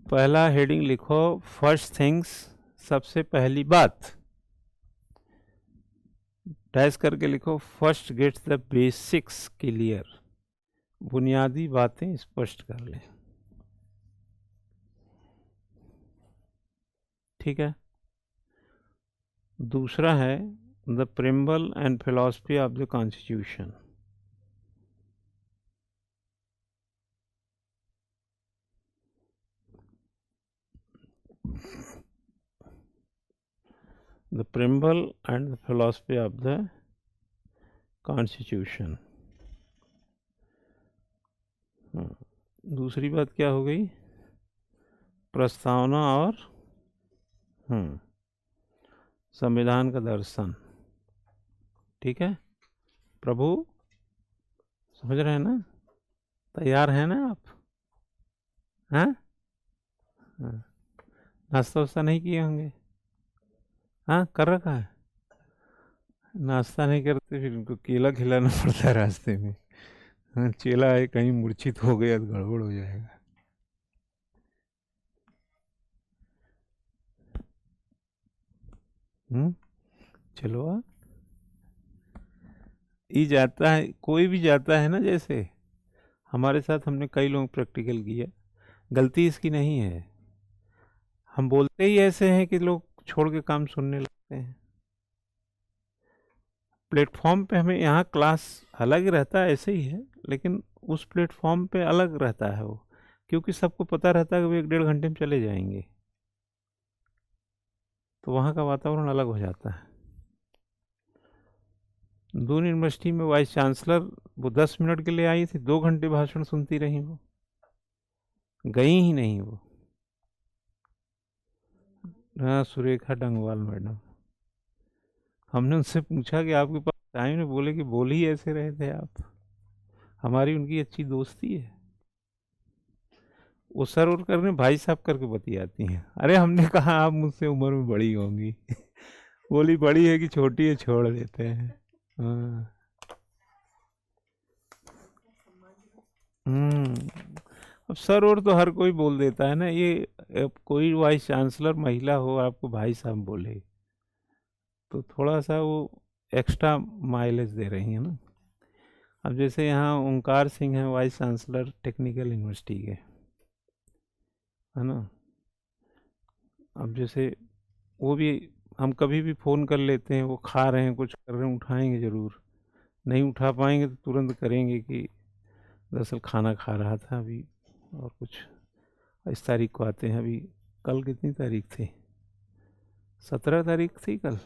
पहला हेडिंग लिखो, first things, सबसे पहली बात, डैश करके लिखो, first gets the basics clear, बुनियादी बातें स्पष्ट कर लें। ठीक है। दूसरा है the preamble and philosophy of the constitution. The preamble and the philosophy of the constitution. दूसरी बात क्या हो गई? प्रस्तावना और संविधान का दर्शन। ठीक है प्रभु, समझ रहे हैं ना? तैयार हैं ना आप? हाँ, नाश्ता वास्ता नहीं किए होंगे? हाँ, कर रखा है। नाश्ता नहीं करते फिर उनको केला खिलाना पड़ता है रास्ते में। हाँ, चेला है कहीं मूर्छित हो गया तो गड़बड़ हो जाएगा। चलो आ ये जाता है, कोई भी जाता है ना, जैसे हमारे साथ हमने कई लोग प्रैक्टिकल किया, गलती इसकी नहीं है, हम बोलते ही ऐसे हैं कि लोग छोड़ के काम सुनने लगते हैं। प्लेटफॉर्म पे हमें यहाँ क्लास अलग रहता है, ऐसे ही है, लेकिन उस प्लेटफॉर्म पे अलग रहता है वो, क्योंकि सबको पता रहता है कि वो 1-1.5 घंटे में चले जाएंगे, तो वहाँ का वातावरण अलग हो जाता है। दून यूनिवर्सिटी में वाइस चांसलर वो 10 मिनट के लिए आई थी, 2 घंटे भाषण सुनती रही, वो गई ही नहीं वो। हाँ, सुरेखा डंगवाल मैडम। हमने उनसे पूछा कि आपके पास टाइम है, बोले कि बोल ही ऐसे रहे थे आप। हमारी उनकी अच्छी दोस्ती है, वो सर और करने भाई साहब करके बतियाती हैं। अरे हमने कहा आप मुझसे उम्र में बड़ी होंगी। बोली बड़ी है कि छोटी है, छोड़ देते हैं। हाँ। अब सर और तो हर कोई बोल देता है ना, ये अब कोई वाइस चांसलर महिला हो आपको भाई साहब बोले तो थोड़ा सा वो एक्स्ट्रा माइलेज दे रही है ना। अब जैसे यहाँ ओंकार सिंह हैं वाइस चांसलर टेक्निकल यूनिवर्सिटी के, है ना। अब जैसे वो भी, हम कभी भी फ़ोन कर लेते हैं, वो खा रहे हैं कुछ कर रहे हैं, उठाएंगे ज़रूर, नहीं उठा पाएंगे तो तुरंत करेंगे कि दरअसल खाना खा रहा था अभी, और कुछ इस तारीख को आते हैं। अभी कल कितनी तारीख थी? 17 तारीख थी कल।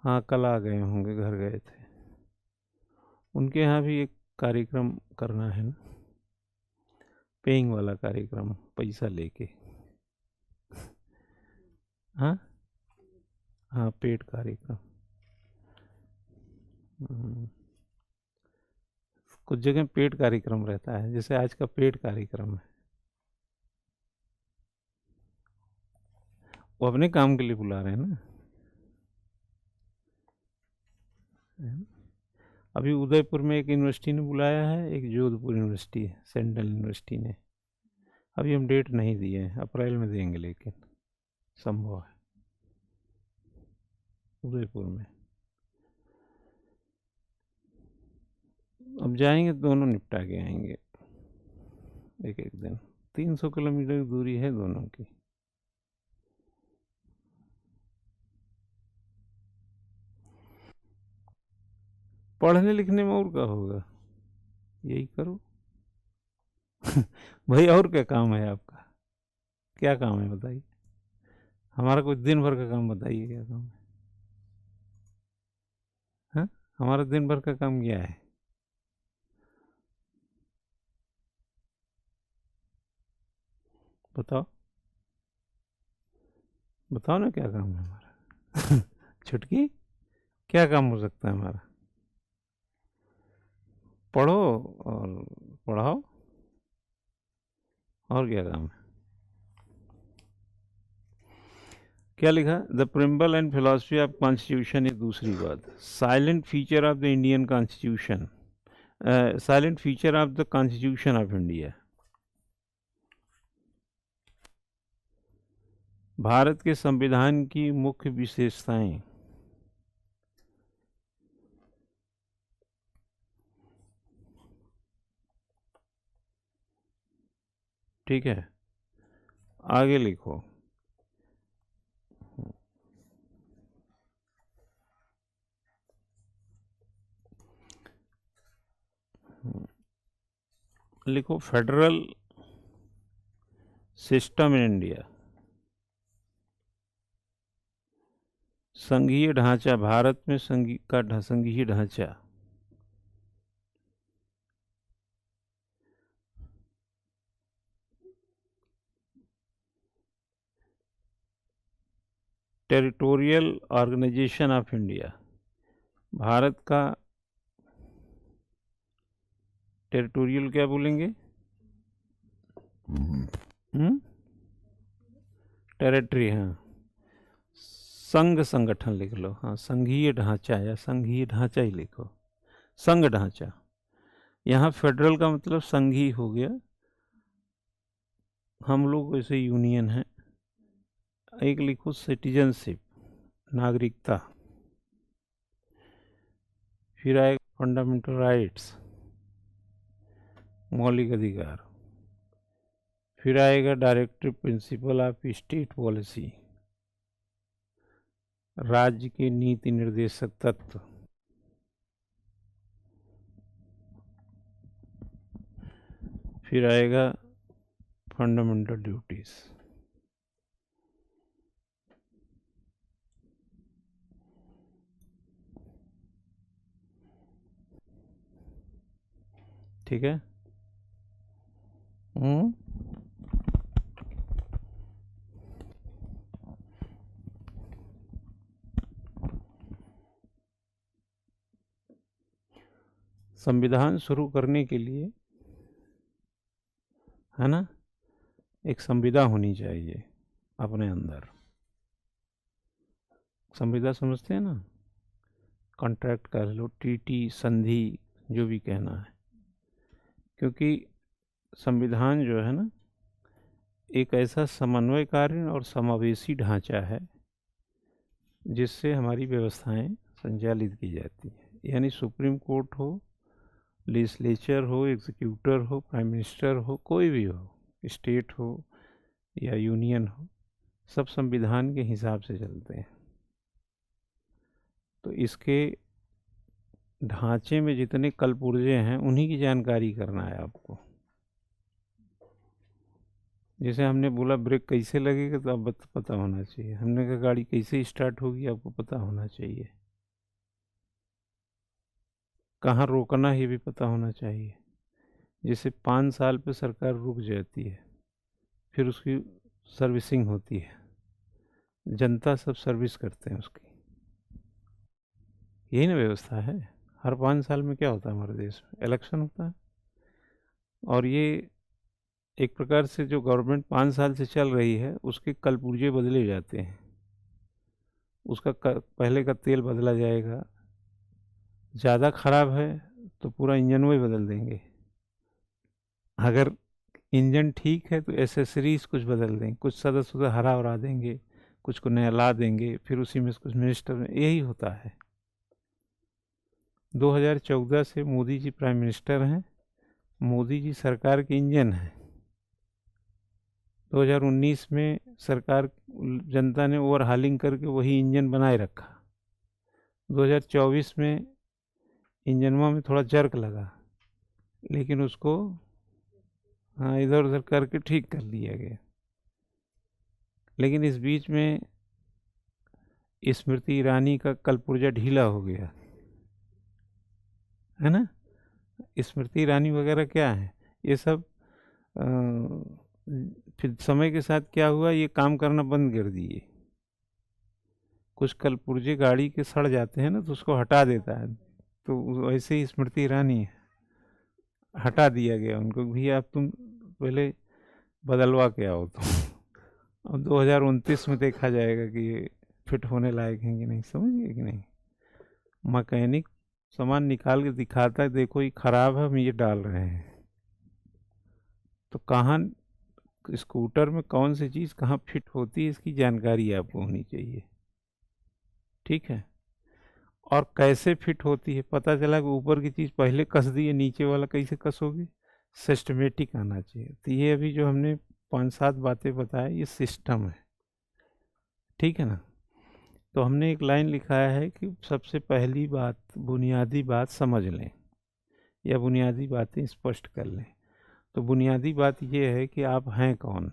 हाँ, कल आ गए होंगे, घर गए थे। उनके यहाँ भी एक कार्यक्रम करना है ना, पेइंग वाला कार्यक्रम, पैसा लेके। हाँ हाँ, पेड कार्यक्रम। कुछ जगह पेड कार्यक्रम रहता है, जैसे आज का पेड कार्यक्रम है। वो अपने काम के लिए बुला रहे हैं ना। अभी उदयपुर में एक यूनिवर्सिटी ने बुलाया है, एक जोधपुर यूनिवर्सिटी है, सेंट्रल यूनिवर्सिटी ने। अभी हम डेट नहीं दिए हैं, अप्रैल में देंगे, लेकिन संभव है उदयपुर में। अब जाएंगे, दोनों निपटा के आएंगे एक एक दिन। 300 किलोमीटर की दूरी है दोनों की। पढ़ने लिखने में और क्या होगा, यही करो। भाई और क्या काम है आपका? क्या काम है बताइए? हमारा कुछ दिन भर का काम बताइए, क्या काम है? हाँ, हमारा दिन भर का काम क्या है? बताओ, बताओ ना क्या काम है हमारा। छुटकी, क्या काम हो सकता है हमारा? पढ़ो और पढ़ाओ, और क्या काम है? क्या लिखा? The preamble and philosophy of constitution, ये दूसरी बात। Silent feature of the Indian constitution, silent feature of the constitution of India. Bharat के संविधान की मुख्य विशेषताएं। ठीक है, आगे लिखो। लिखो फेडरल सिस्टम इन इंडिया। संघीय ढांचा, भारत में संघीय ढांचा। टेरिटोरियल ऑर्गेनाइजेशन ऑफ इंडिया, भारत का टेरिटोरियल क्या बोलेंगे? टेरिटरी, हाँ। संघ संगठन लिख लो, हाँ, संघीय ढांचा या संघीय ढांचा ही लिखो, संघ ढांचा। यहाँ फेडरल का मतलब संघी हो गया, हम लोग वैसे यूनियन है। एक लिखो सिटीजनशिप, नागरिकता। फिर आएगा फंडामेंटल राइट्स, मौलिक अधिकार। फिर आएगा directive principle of state policy, राज्य के नीति निर्देशक तत्व। फिर आएगा फंडामेंटल ड्यूटीज। ठीक है। संविधान शुरू करने के लिए, है ना, एक संविदा होनी चाहिए अपने अंदर। संविदा समझते हैं ना, कॉन्ट्रैक्ट कर लो, टीटी, संधि, जो भी कहना है। क्योंकि संविधान जो है ना, एक ऐसा समन्वयकारी और समावेशी ढांचा है जिससे हमारी व्यवस्थाएं संचालित की जाती हैं। यानी सुप्रीम कोर्ट हो, लेजिस्लेचर हो, एग्जीक्यूटर हो, प्राइम मिनिस्टर हो, कोई भी हो, स्टेट हो या यूनियन हो, सब संविधान के हिसाब से चलते हैं। तो इसके ढांचे में जितने कलपुर्जे हैं उन्हीं की जानकारी करना है आपको। जैसे हमने बोला ब्रेक कैसे लगेगा, तो अब पता होना चाहिए। हमने कहा गाड़ी कैसे स्टार्ट होगी, आपको पता होना चाहिए। कहाँ रोकना है ये भी पता होना चाहिए। जैसे 5 साल पे सरकार रुक जाती है, फिर उसकी सर्विसिंग होती है, जनता सब सर्विस करते हैं उसकी। यही ना व्यवस्था है। हर 5 साल में क्या होता है हमारे देश में? इलेक्शन होता है। और ये एक प्रकार से जो गवर्नमेंट 5 साल से चल रही है उसके कलपुर्जे बदले जाते हैं। उसका पहले का तेल बदला जाएगा, ज़्यादा ख़राब है तो पूरा इंजन वही बदल देंगे। अगर इंजन ठीक है तो एसेसरीज कुछ बदल देंगे, कुछ सदस्य उधर हरा उड़ा देंगे, कुछ को नया ला देंगे, फिर उसी में कुछ मिनिस्टर, यही होता है। 2014 से मोदी जी प्राइम मिनिस्टर हैं, मोदी जी सरकार के इंजन हैं। 2019 में सरकार, जनता ने ओवरहालिंग करके वही इंजन बनाए रखा। 2024 में इंजनवा में थोड़ा जर्क लगा, लेकिन उसको हाँ इधर उधर करके ठीक कर लिया गया। लेकिन इस बीच में स्मृति ईरानी का कलपुर्जा ढीला हो गया, है ना। स्मृति ईरानी वगैरह क्या है, ये सब फिर समय के साथ क्या हुआ, ये काम करना बंद कर दिए। कुछ कलपुर्जे गाड़ी के सड़ जाते हैं ना, तो उसको हटा देता है। तो वैसे ही स्मृति ईरानी है, हटा दिया गया उनको भी, आप तुम पहले बदलवा के आओ तुम। और 2029 में देखा जाएगा कि ये फिट होने लायक हैं कि नहीं, समझिए कि नहीं। मैकेनिक सामान निकाल के दिखाता है, देखो ये ख़राब है, हम ये डाल रहे हैं। तो कहाँ स्कूटर में कौन सी चीज़ कहाँ फिट होती है इसकी जानकारी आपको होनी चाहिए, ठीक है। और कैसे फिट होती है, पता चला कि ऊपर की चीज़ पहले कस दी है, नीचे वाला कैसे कसोगे, सिस्टमेटिक आना चाहिए। तो ये अभी जो हमने 5-7 बातें बताए ये सिस्टम है, ठीक है ना। तो हमने एक लाइन लिखा है कि सबसे पहली बात, बुनियादी बात समझ लें या बुनियादी बातें स्पष्ट कर लें। तो बुनियादी बात ये है कि आप हैं कौन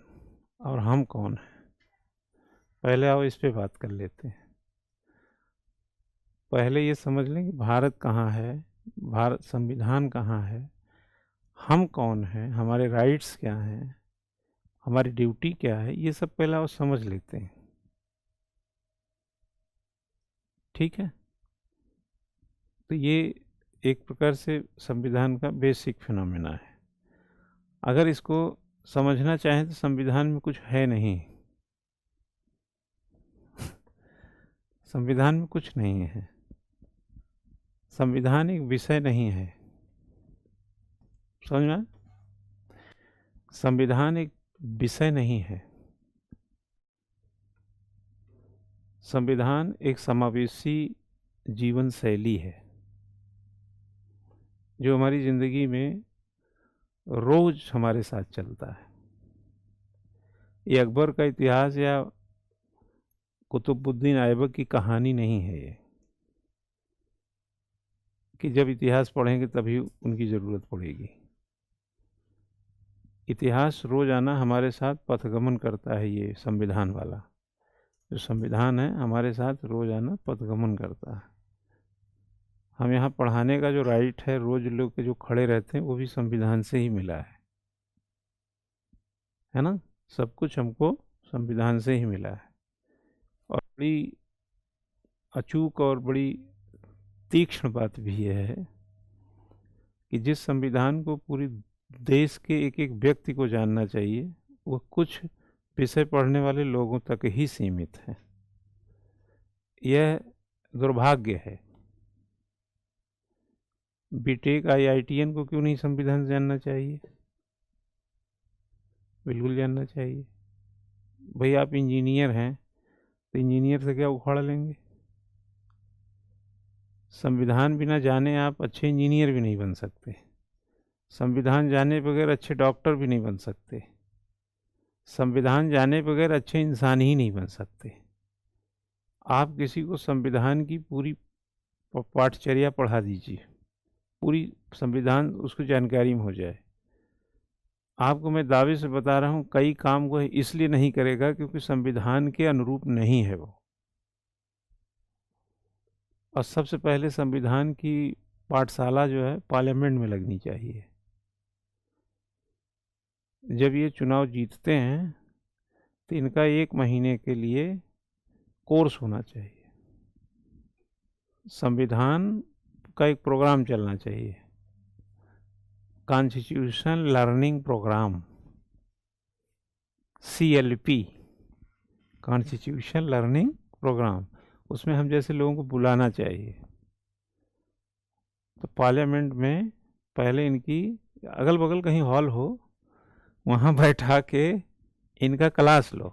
और हम कौन हैं। पहले आओ इस पे बात कर लेते हैं। पहले ये समझ लें कि भारत कहाँ है, भारत संविधान कहाँ है, हम कौन हैं, हमारे राइट्स क्या हैं, हमारी ड्यूटी क्या है, ये सब पहले आओ समझ लेते हैं, ठीक है। तो ये एक प्रकार से संविधान का बेसिक फिनोमेना है। अगर इसको समझना चाहें तो संविधान में कुछ है नहीं, संविधान में कुछ नहीं है। संविधान एक विषय नहीं है, समझ में? संविधान एक विषय नहीं है। संविधान एक समावेशी जीवन शैली है जो हमारी ज़िंदगी में रोज हमारे साथ चलता है। ये अकबर का इतिहास या कुतुबुद्दीन ऐबक की कहानी नहीं है ये, कि जब इतिहास पढ़ेंगे तभी उनकी ज़रूरत पड़ेगी। इतिहास रोज़ाना हमारे साथ पथगमन करता है। ये संविधान वाला जो संविधान है हमारे साथ रोज़ाना पथगमन करता है। हम यहाँ पढ़ाने का जो राइट है, रोज़ लोग के जो खड़े रहते हैं, वो भी संविधान से ही मिला है ना। सब कुछ हमको संविधान से ही मिला है। और बड़ी अचूक और बड़ी तीक्ष्ण बात भी यह है कि जिस संविधान को पूरी देश के एक एक व्यक्ति को जानना चाहिए, वह कुछ विषय पढ़ने वाले लोगों तक ही सीमित है। यह दुर्भाग्य है। बीटेक आईआईटीएन को क्यों नहीं संविधान जानना चाहिए? बिल्कुल जानना चाहिए। भाई आप इंजीनियर हैं तो इंजीनियर से क्या उखाड़ लेंगे? संविधान बिना जाने आप अच्छे इंजीनियर भी नहीं बन सकते। संविधान जाने बगैर अच्छे डॉक्टर भी नहीं बन सकते। संविधान जाने बगैर अच्छे इंसान ही नहीं बन सकते। आप किसी को संविधान की पूरी पाठचर्या पढ़ा दीजिए, पूरी संविधान उसको जानकारी में हो जाए, आपको मैं दावे से बता रहा हूँ कई काम वो इसलिए नहीं करेगा क्योंकि संविधान के अनुरूप नहीं है वो। और सबसे पहले संविधान की पाठशाला जो है पार्लियामेंट में लगनी चाहिए। जब ये चुनाव जीतते हैं तो इनका 1 महीने के लिए कोर्स होना चाहिए। संविधान का एक प्रोग्राम चलना चाहिए, constitution learning programme, CLP, constitution learning programme. उसमें हम जैसे लोगों को बुलाना चाहिए। तो पार्लियामेंट में पहले इनकी अगल बगल कहीं हॉल हो, वहाँ बैठा के इनका क्लास लो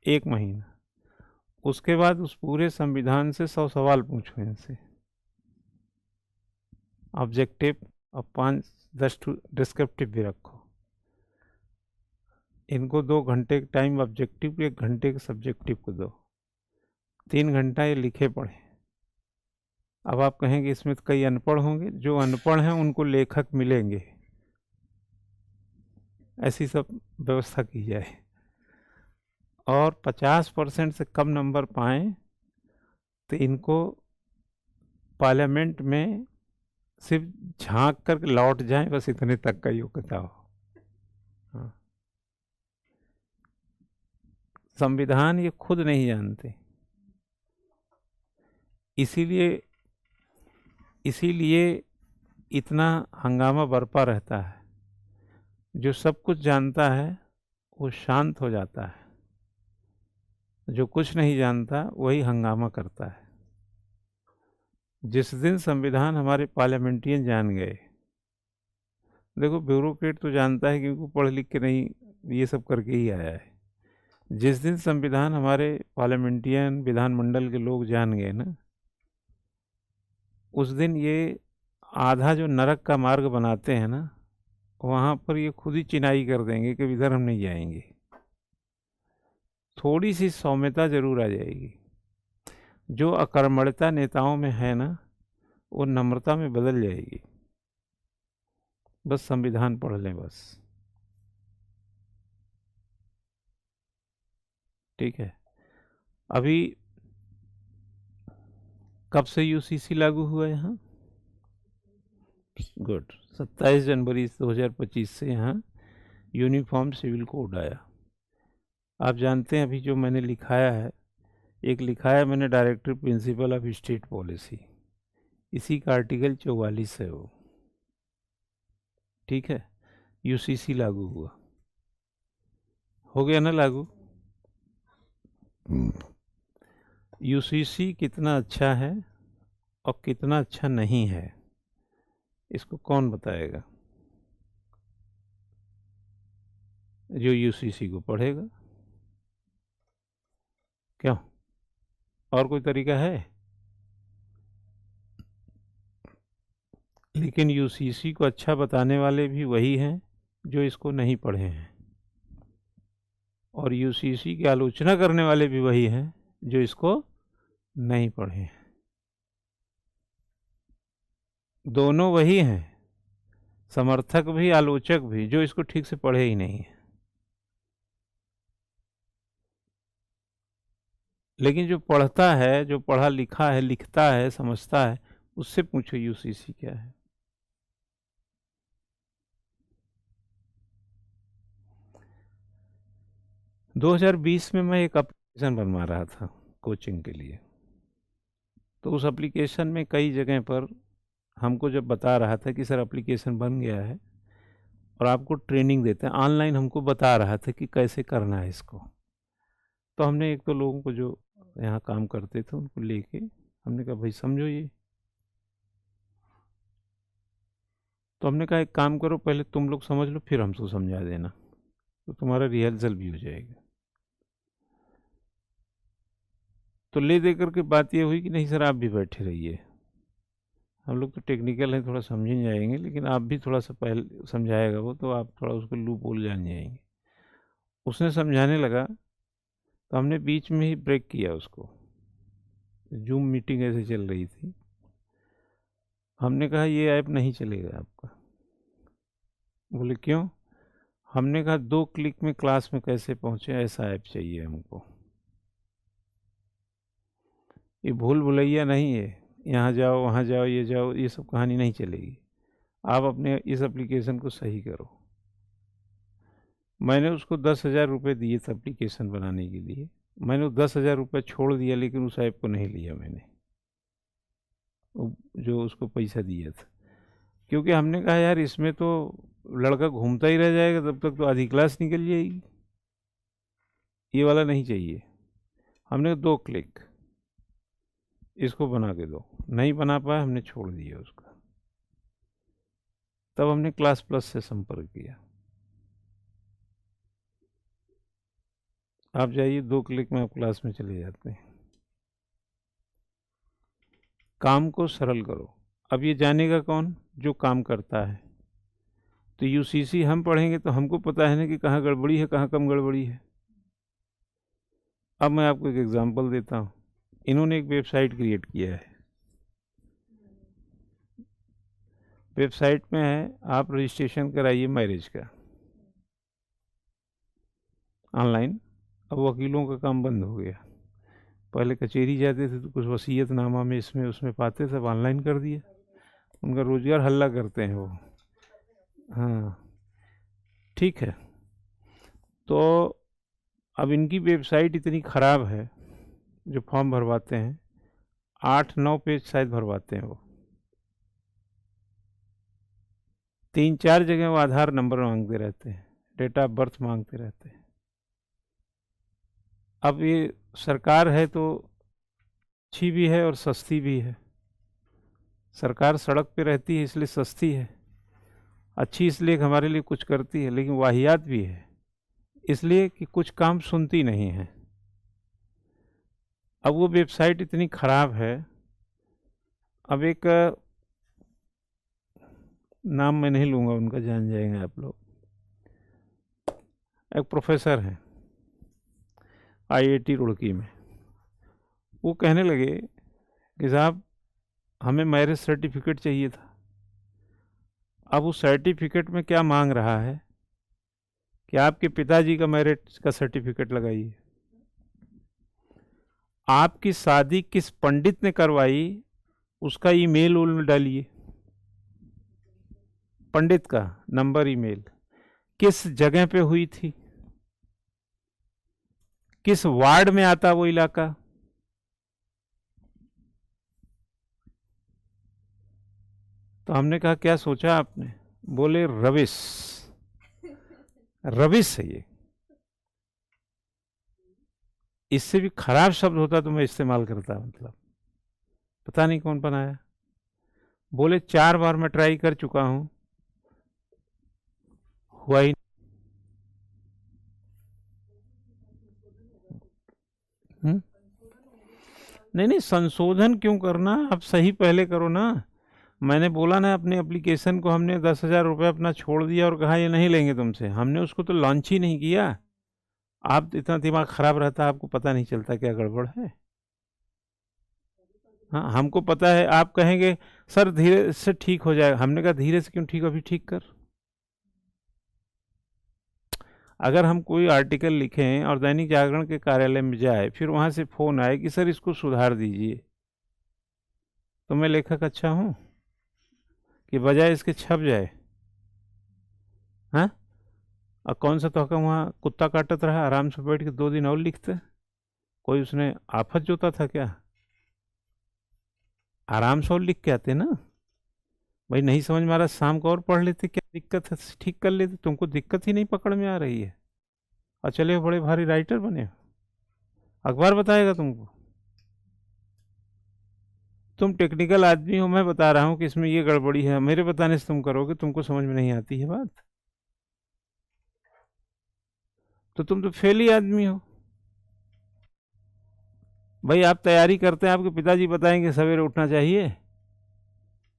1 महीना। उसके बाद उस पूरे संविधान से 100 सवाल पूछो इनसे, ऑब्जेक्टिव और 5-10 डिस्क्रिप्टिव भी रखो। इनको 2 घंटे का टाइम ऑब्जेक्टिव, 1 घंटे के सब्जेक्टिव को दो, 3 घंटा ये लिखे पढ़े। अब आप कहेंगे इसमें तो कई अनपढ़ होंगे, जो अनपढ़ हैं उनको लेखक मिलेंगे, ऐसी सब व्यवस्था की जाए। और 50% से कम नंबर पाएँ तो इनको पार्लियामेंट में सिर्फ झांक कर लौट जाएं, बस इतने तक का योग्यता हो। हाँ। संविधान ये खुद नहीं जानते, इसीलिए इसीलिए इतना हंगामा बरपा रहता है। जो सब कुछ जानता है वो शांत हो जाता है, जो कुछ नहीं जानता वही हंगामा करता है। जिस दिन संविधान हमारे पार्लियामेंटियन जान गए, देखो ब्यूरोक्रेट तो जानता है क्योंकि पढ़ लिख के नहीं ये सब करके ही आया है। जिस दिन संविधान हमारे पार्लियामेंटियन विधानमंडल के लोग जान गए ना, उस दिन ये आधा जो नरक का मार्ग बनाते हैं ना, वहाँ पर ये खुद ही चिनाई कर देंगे कि इधर हम नहीं जाएंगे। थोड़ी सी सौम्यता जरूर आ जाएगी। जो अकर्मण्यता नेताओं में है ना, वो नम्रता में बदल जाएगी। बस संविधान पढ़ लें बस। ठीक है। अभी कब से यूसीसी लागू हुआ यहाँ? गुड। 27 जनवरी 2025 से यहाँ यूनिफॉर्म सिविल कोड आया। आप जानते हैं अभी जो मैंने लिखाया है, एक लिखा है मैंने director principle of state policy, इसी का आर्टिकल 44 है वो। ठीक है। यूसीसी लागू हुआ, हो गया ना लागू। यूसीसी कितना अच्छा है और कितना अच्छा नहीं है, इसको कौन बताएगा? जो यूसीसी को पढ़ेगा। क्यों, और कोई तरीका है? लेकिन यूसीसी को अच्छा बताने वाले भी वही हैं जो इसको नहीं पढ़े हैं, और यूसीसी की आलोचना करने वाले भी वही हैं जो इसको नहीं पढ़े हैं। दोनों वही हैं, समर्थक भी आलोचक भी, जो इसको ठीक से पढ़े ही नहीं है। लेकिन जो पढ़ता है, जो पढ़ा लिखा है, लिखता है, समझता है, उससे पूछो यूसीसी क्या है। – 2020 में मैं एक एप्लीकेशन बनवा रहा था कोचिंग के लिए। तो उस एप्लीकेशन में कई जगह पर हमको जब बता रहा था कि सर एप्लीकेशन बन गया है और आपको ट्रेनिंग देते हैं, ऑनलाइन हमको बता रहा था कि कैसे करना है इसको। तो हमने एक तो लोगों को जो यहाँ काम करते थे उनको लेके हमने कहा भाई समझो ये। तो हमने कहा एक काम करो, पहले तुम लोग समझ लो फिर हमको समझा देना, तो तुम्हारा रिहर्सल भी हो जाएगा। तो ले दे करके बात ये हुई कि नहीं सर आप भी बैठे रहिए, हम लोग तो टेक्निकल हैं, थोड़ा समझ नहीं जाएंगे, लेकिन आप भी थोड़ा सा पहले समझाएगा वो, तो आप थोड़ा उसको लूप होल जान जाएंगे। उसने समझाने लगा तो हमने बीच में ही ब्रेक किया उसको। जूम मीटिंग ऐसे चल रही थी, हमने कहा ये ऐप नहीं चलेगा आपका। बोले क्यों? हमने कहा 2 क्लिक में क्लास में कैसे पहुँचे, ऐसा ऐप चाहिए हमको। ये भूल भुलैया नहीं है, यहाँ जाओ वहाँ जाओ ये जाओ, ये सब कहानी नहीं चलेगी। आप अपने इस एप्लीकेशन को सही करो। मैंने उसको 10,000 रुपये दिए थे एप्लीकेशन बनाने के लिए। मैंने वो 10,000 रुपये छोड़ दिया, लेकिन उस ऐप को नहीं लिया मैंने, जो उसको पैसा दिया था। क्योंकि हमने कहा यार इसमें तो लड़का घूमता ही रह जाएगा, तब तक तो आधी क्लास निकल जाएगी, ये वाला नहीं चाहिए। हमने 2 क्लिक, इसको बना के दो। नहीं बना पाया, हमने छोड़ दिया उसका। तब हमने क्लास प्लस से संपर्क किया। आप जाइए 2 क्लिक में आप क्लास में चले जाते हैं। काम को सरल करो। अब ये जानेगा कौन? जो काम करता है। तो यूसीसी हम पढ़ेंगे तो हमको पता है ना कि कहाँ गड़बड़ी है, कहाँ कम गड़बड़ी है। अब मैं आपको एक एग्जांपल देता हूँ। इन्होंने एक वेबसाइट क्रिएट किया है। वेबसाइट में है आप रजिस्ट्रेशन कराइए मैरिज का ऑनलाइन। अब वकीलों का काम बंद हो गया। पहले कचहरी जाते थे तो कुछ वसीयतनामा में इसमें उसमें पाते, सब ऑनलाइन कर दिया। उनका रोजगार हल्ला करते हैं वो। हाँ ठीक है। तो अब इनकी वेबसाइट इतनी ख़राब है, जो फॉर्म भरवाते हैं 8-9 पेज शायद भरवाते हैं वो। 3-4 जगह वो आधार नंबर मांगते रहते हैं, डेट ऑफ बर्थ मांगते रहते हैं। अब ये सरकार है तो अच्छी भी है और सस्ती भी है। सरकार सड़क पे रहती है इसलिए सस्ती है, अच्छी इसलिए हमारे लिए कुछ करती है, लेकिन वाहियात भी है। इसलिए कि कुछ काम सुनती नहीं है। अब वो वेबसाइट इतनी खराब है। अब एक नाम मैं नहीं लूँगा उनका, जान जाएंगे आप लोग। एक प्रोफेसर हैं आईआईटी रुड़की में, वो कहने लगे कि साहब हमें मैरिज सर्टिफिकेट चाहिए था। अब उस सर्टिफिकेट में क्या मांग रहा है कि आपके पिताजी का मैरिज का सर्टिफिकेट लगाइए, आपकी शादी किस पंडित ने करवाई उसका ईमेल उल डालिए, पंडित का नंबर, ईमेल, किस जगह पे हुई थी, किस वार्ड में आता वो इलाका। तो हमने कहा क्या सोचा आपने? बोले रविश, रविश है ये, इससे भी खराब शब्द होता तो मैं इस्तेमाल करता, मतलब पता नहीं कौन बनाया। बोले 4 बार मैं ट्राई कर चुका हूं, हुआ ही नहीं। नहीं नहीं, संशोधन क्यों करना, आप सही पहले करो ना। मैंने बोला ना, अपने एप्लीकेशन को हमने 10,000 रुपये अपना छोड़ दिया और कहा ये नहीं लेंगे तुमसे, हमने उसको तो लॉन्च ही नहीं किया। आप इतना दिमाग खराब रहता, आपको पता नहीं चलता क्या गड़बड़ है। हाँ, हमको पता है। आप कहेंगे सर धीरे से ठीक हो जाएगा, हमने कहा धीरे से क्यों ठीक, अभी ठीक कर। अगर हम कोई आर्टिकल लिखें और दैनिक जागरण के कार्यालय में जाए, फिर वहां से फोन आए कि सर इसको सुधार दीजिए, तो मैं लेखक अच्छा हूं कि बजाय इसके छप जाए? हाँ, और कौन सा तोहका वहाँ कुत्ता काटत रहा, आराम से बैठ के 2 दिन और लिखते। कोई उसने आफत जोता था क्या? आराम से और लिख के आते ना भाई। नहीं समझ में आ रहा, शाम को और पढ़ लेते, क्या दिक्कत है, ठीक कर लेते। तुमको दिक्कत ही नहीं पकड़ में आ रही है और चले हो बड़े भारी राइटर बने हो। अखबार बताएगा तुमको? तुम टेक्निकल आदमी हो, मैं बता रहा हूँ कि इसमें ये गड़बड़ी है, मेरे बताने से तुम करोगे, तुमको समझ में नहीं आती है बात, तो तुम तो फेल ही आदमी हो। भाई आप तैयारी करते हैं, आपके पिताजी बताएंगे सवेरे उठना चाहिए,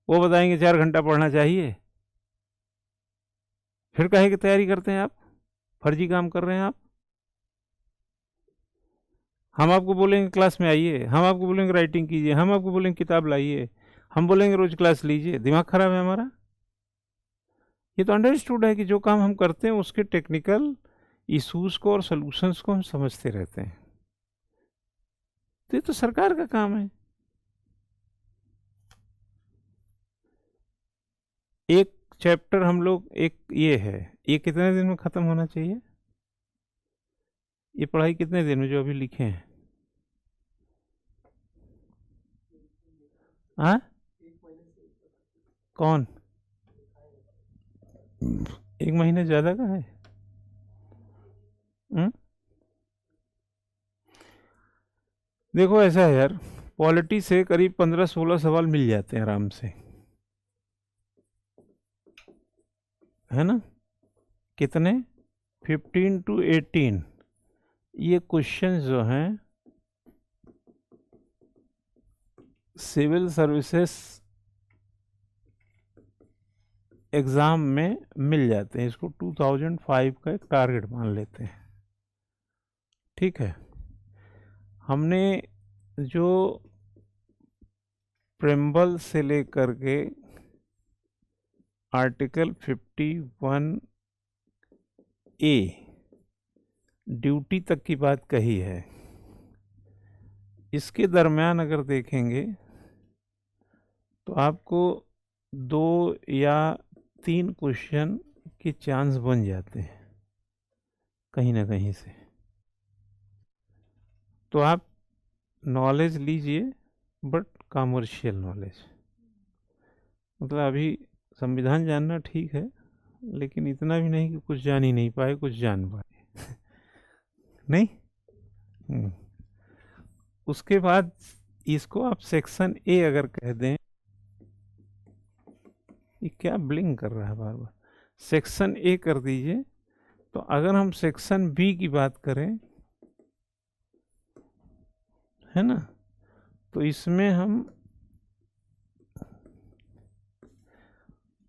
वो बताएंगे 4 घंटा पढ़ना चाहिए, फिर कहे कि तैयारी करते हैं आप, फर्जी काम कर रहे हैं आप। हम आपको बोलेंगे क्लास में आइए, हम आपको बोलेंगे राइटिंग कीजिए, हम आपको बोलेंगे किताब लाइए, हम बोलेंगे रोज क्लास लीजिए। दिमाग खराब है हमारा? ये तो अंडरस्टूड है कि जो काम हम करते हैं उसके टेक्निकल इश्यूज को और सोल्यूशंस को हम समझते रहते हैं। तो ये तो सरकार का काम है। एक चैप्टर हम लोग, एक ये है, ये कितने दिन में खत्म होना चाहिए? ये पढ़ाई कितने दिन में जो अभी लिखे हैं? हाँ, कौन? 1 महीने ज्यादा का है? हुँ? देखो ऐसा है यार, पॉलिटी से करीब 15-16 सवाल मिल जाते हैं आराम से, है ना? कितने? 15 to 18 ये क्वेश्चन जो हैं सिविल सर्विसेज एग्ज़ाम में मिल जाते हैं। इसको 2005 का एक टारगेट मान लेते हैं, ठीक है। हमने जो प्रेम्बल से लेकर के आर्टिकल 51A ड्यूटी तक की बात कही है, इसके दरमियान अगर देखेंगे तो आपको 2 या 3 क्वेश्चन के चांस बन जाते हैं कहीं ना कहीं से। तो आप नॉलेज लीजिए, बट कॉमर्शियल नॉलेज, मतलब अभी संविधान जानना ठीक है, लेकिन इतना भी नहीं कि कुछ जान ही नहीं पाए, कुछ जान पाए। नहीं। उसके बाद इसको आप सेक्शन ए अगर कह दें, ये क्या ब्लिंक कर रहा है बार बार, सेक्शन ए कर दीजिए, तो अगर हम सेक्शन बी की बात करें, है ना, तो इसमें हम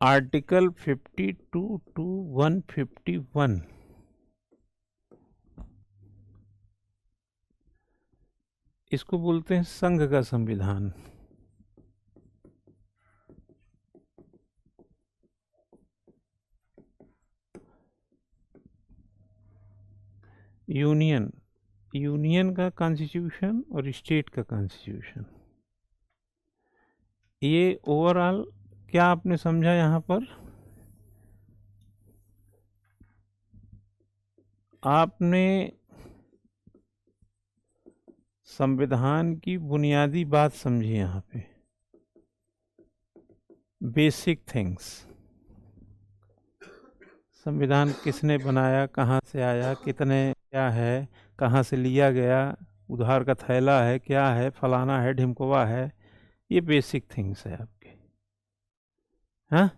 आर्टिकल 52 टू 151 इसको बोलते हैं संघ का संविधान। यूनियन का कॉन्स्टिट्यूशन और स्टेट का कॉन्स्टिट्यूशन। ये ओवरऑल क्या आपने समझा यहाँ पर? आपने संविधान की बुनियादी बात समझी यहाँ पे, बेसिक थिंग्स। संविधान किसने बनाया, कहाँ से आया, कितने, क्या है, कहाँ से लिया गया, उधार का थैला है, क्या है, फलाना है, ढिमकवा है, ये बेसिक थिंग्स है आपके। हाँ,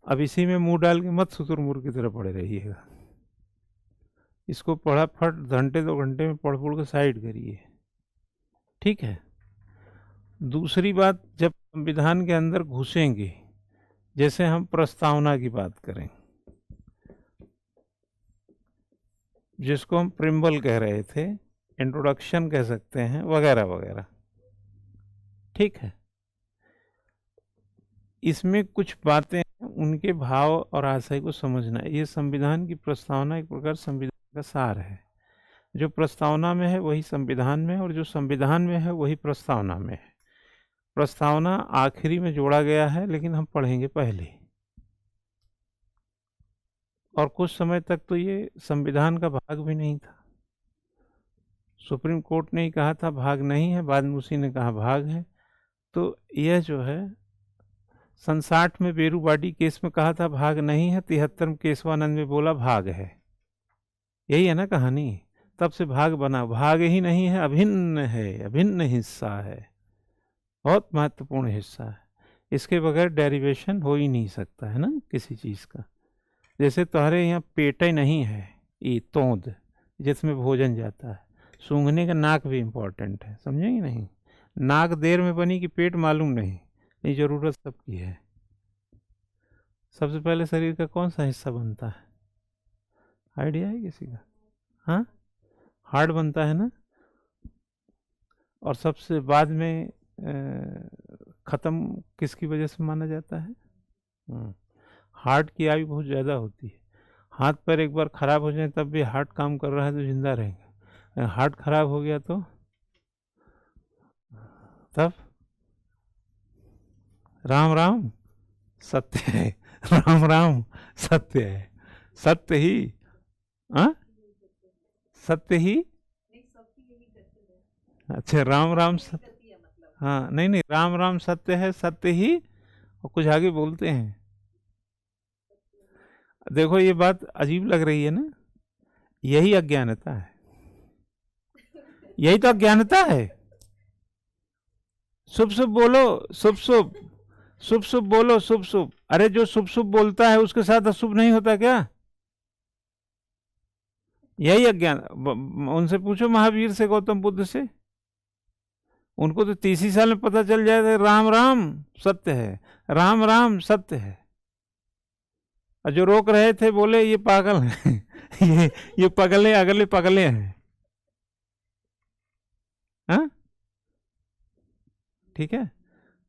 अब इसी में मुंह डाल के मत शुतुरमुर्ग की तरह पड़े रहिएगा। इसको पढ़ा फट घंटे 2 घंटे में पढ़ के साइड करिए, ठीक है। दूसरी बात, जब संविधान के अंदर घुसेंगे, जैसे हम प्रस्तावना की बात करें, जिसको हम प्रिम्बल कह रहे थे, इंट्रोडक्शन कह सकते हैं, वगैरह वगैरह, ठीक है। इसमें कुछ बातें हैं, उनके भाव और आशय को समझना है। ये संविधान की प्रस्तावना एक प्रकार संविधान का सार है। जो प्रस्तावना में है वही संविधान में है, और जो संविधान में है वही प्रस्तावना में है। प्रस्तावना आखिरी में जोड़ा गया है, लेकिन हम पढ़ेंगे पहले। और कुछ समय तक तो ये संविधान का भाग भी नहीं था। सुप्रीम कोर्ट ने ही कहा था भाग नहीं है, बाद में उसी ने कहा भाग है। तो यह जो है, 67 में बेरूबाडी केस में कहा था भाग नहीं है, 73 में केशवानंद में बोला भाग है। यही है ना कहानी। तब से भाग बना, भाग ही नहीं है, अभिन्न है, अभिन्न हिस्सा है, बहुत महत्वपूर्ण हिस्सा है। इसके बगैर डेरिवेशन हो ही नहीं सकता है ना किसी चीज़ का। जैसे तुम्हारे यहाँ पेटे नहीं है, ये तोंद जिसमें भोजन जाता है, सूंघने का नाक भी इम्पोर्टेंट है, समझेंगे नहीं? नाक देर में बनी कि पेट मालूम नहीं, ये ज़रूरत सबकी है। सबसे पहले शरीर का कौन सा हिस्सा बनता है, आइडिया है किसी का? हाँ, हार्ट बनता है ना। और सबसे बाद में ख़त्म किसकी वजह से माना जाता है? हार्ट की आयु बहुत ज़्यादा होती है। हाथ पैर एक बार ख़राब हो जाए तब भी हार्ट काम कर रहा है तो जिंदा रहेगा। हार्ट ख़राब हो गया तो तब राम राम सत्य है, राम राम सत्य है, सत्य ही, हाँ सत्य ही, अच्छा राम राम सत्य, हाँ नहीं नहीं, राम राम सत्य है, सत्य ही, और कुछ आगे बोलते हैं। देखो ये बात अजीब लग रही है ना, यही अज्ञानता है, यही तो अज्ञानता है। शुभ शुभ बोलो, शुभ शुभ, शुभ शुभ बोलो, शुभ शुभ। अरे जो शुभ शुभ बोलता है उसके साथ अशुभ नहीं होता क्या? यही अज्ञान। उनसे पूछो महावीर से, गौतम बुद्ध से, उनको तो 30 साल में पता चल जाए राम राम सत्य है, राम राम सत्य है। और जो रोक रहे थे बोले ये पागल है, ये पगले अगले पगले हैं। हाँ ठीक है,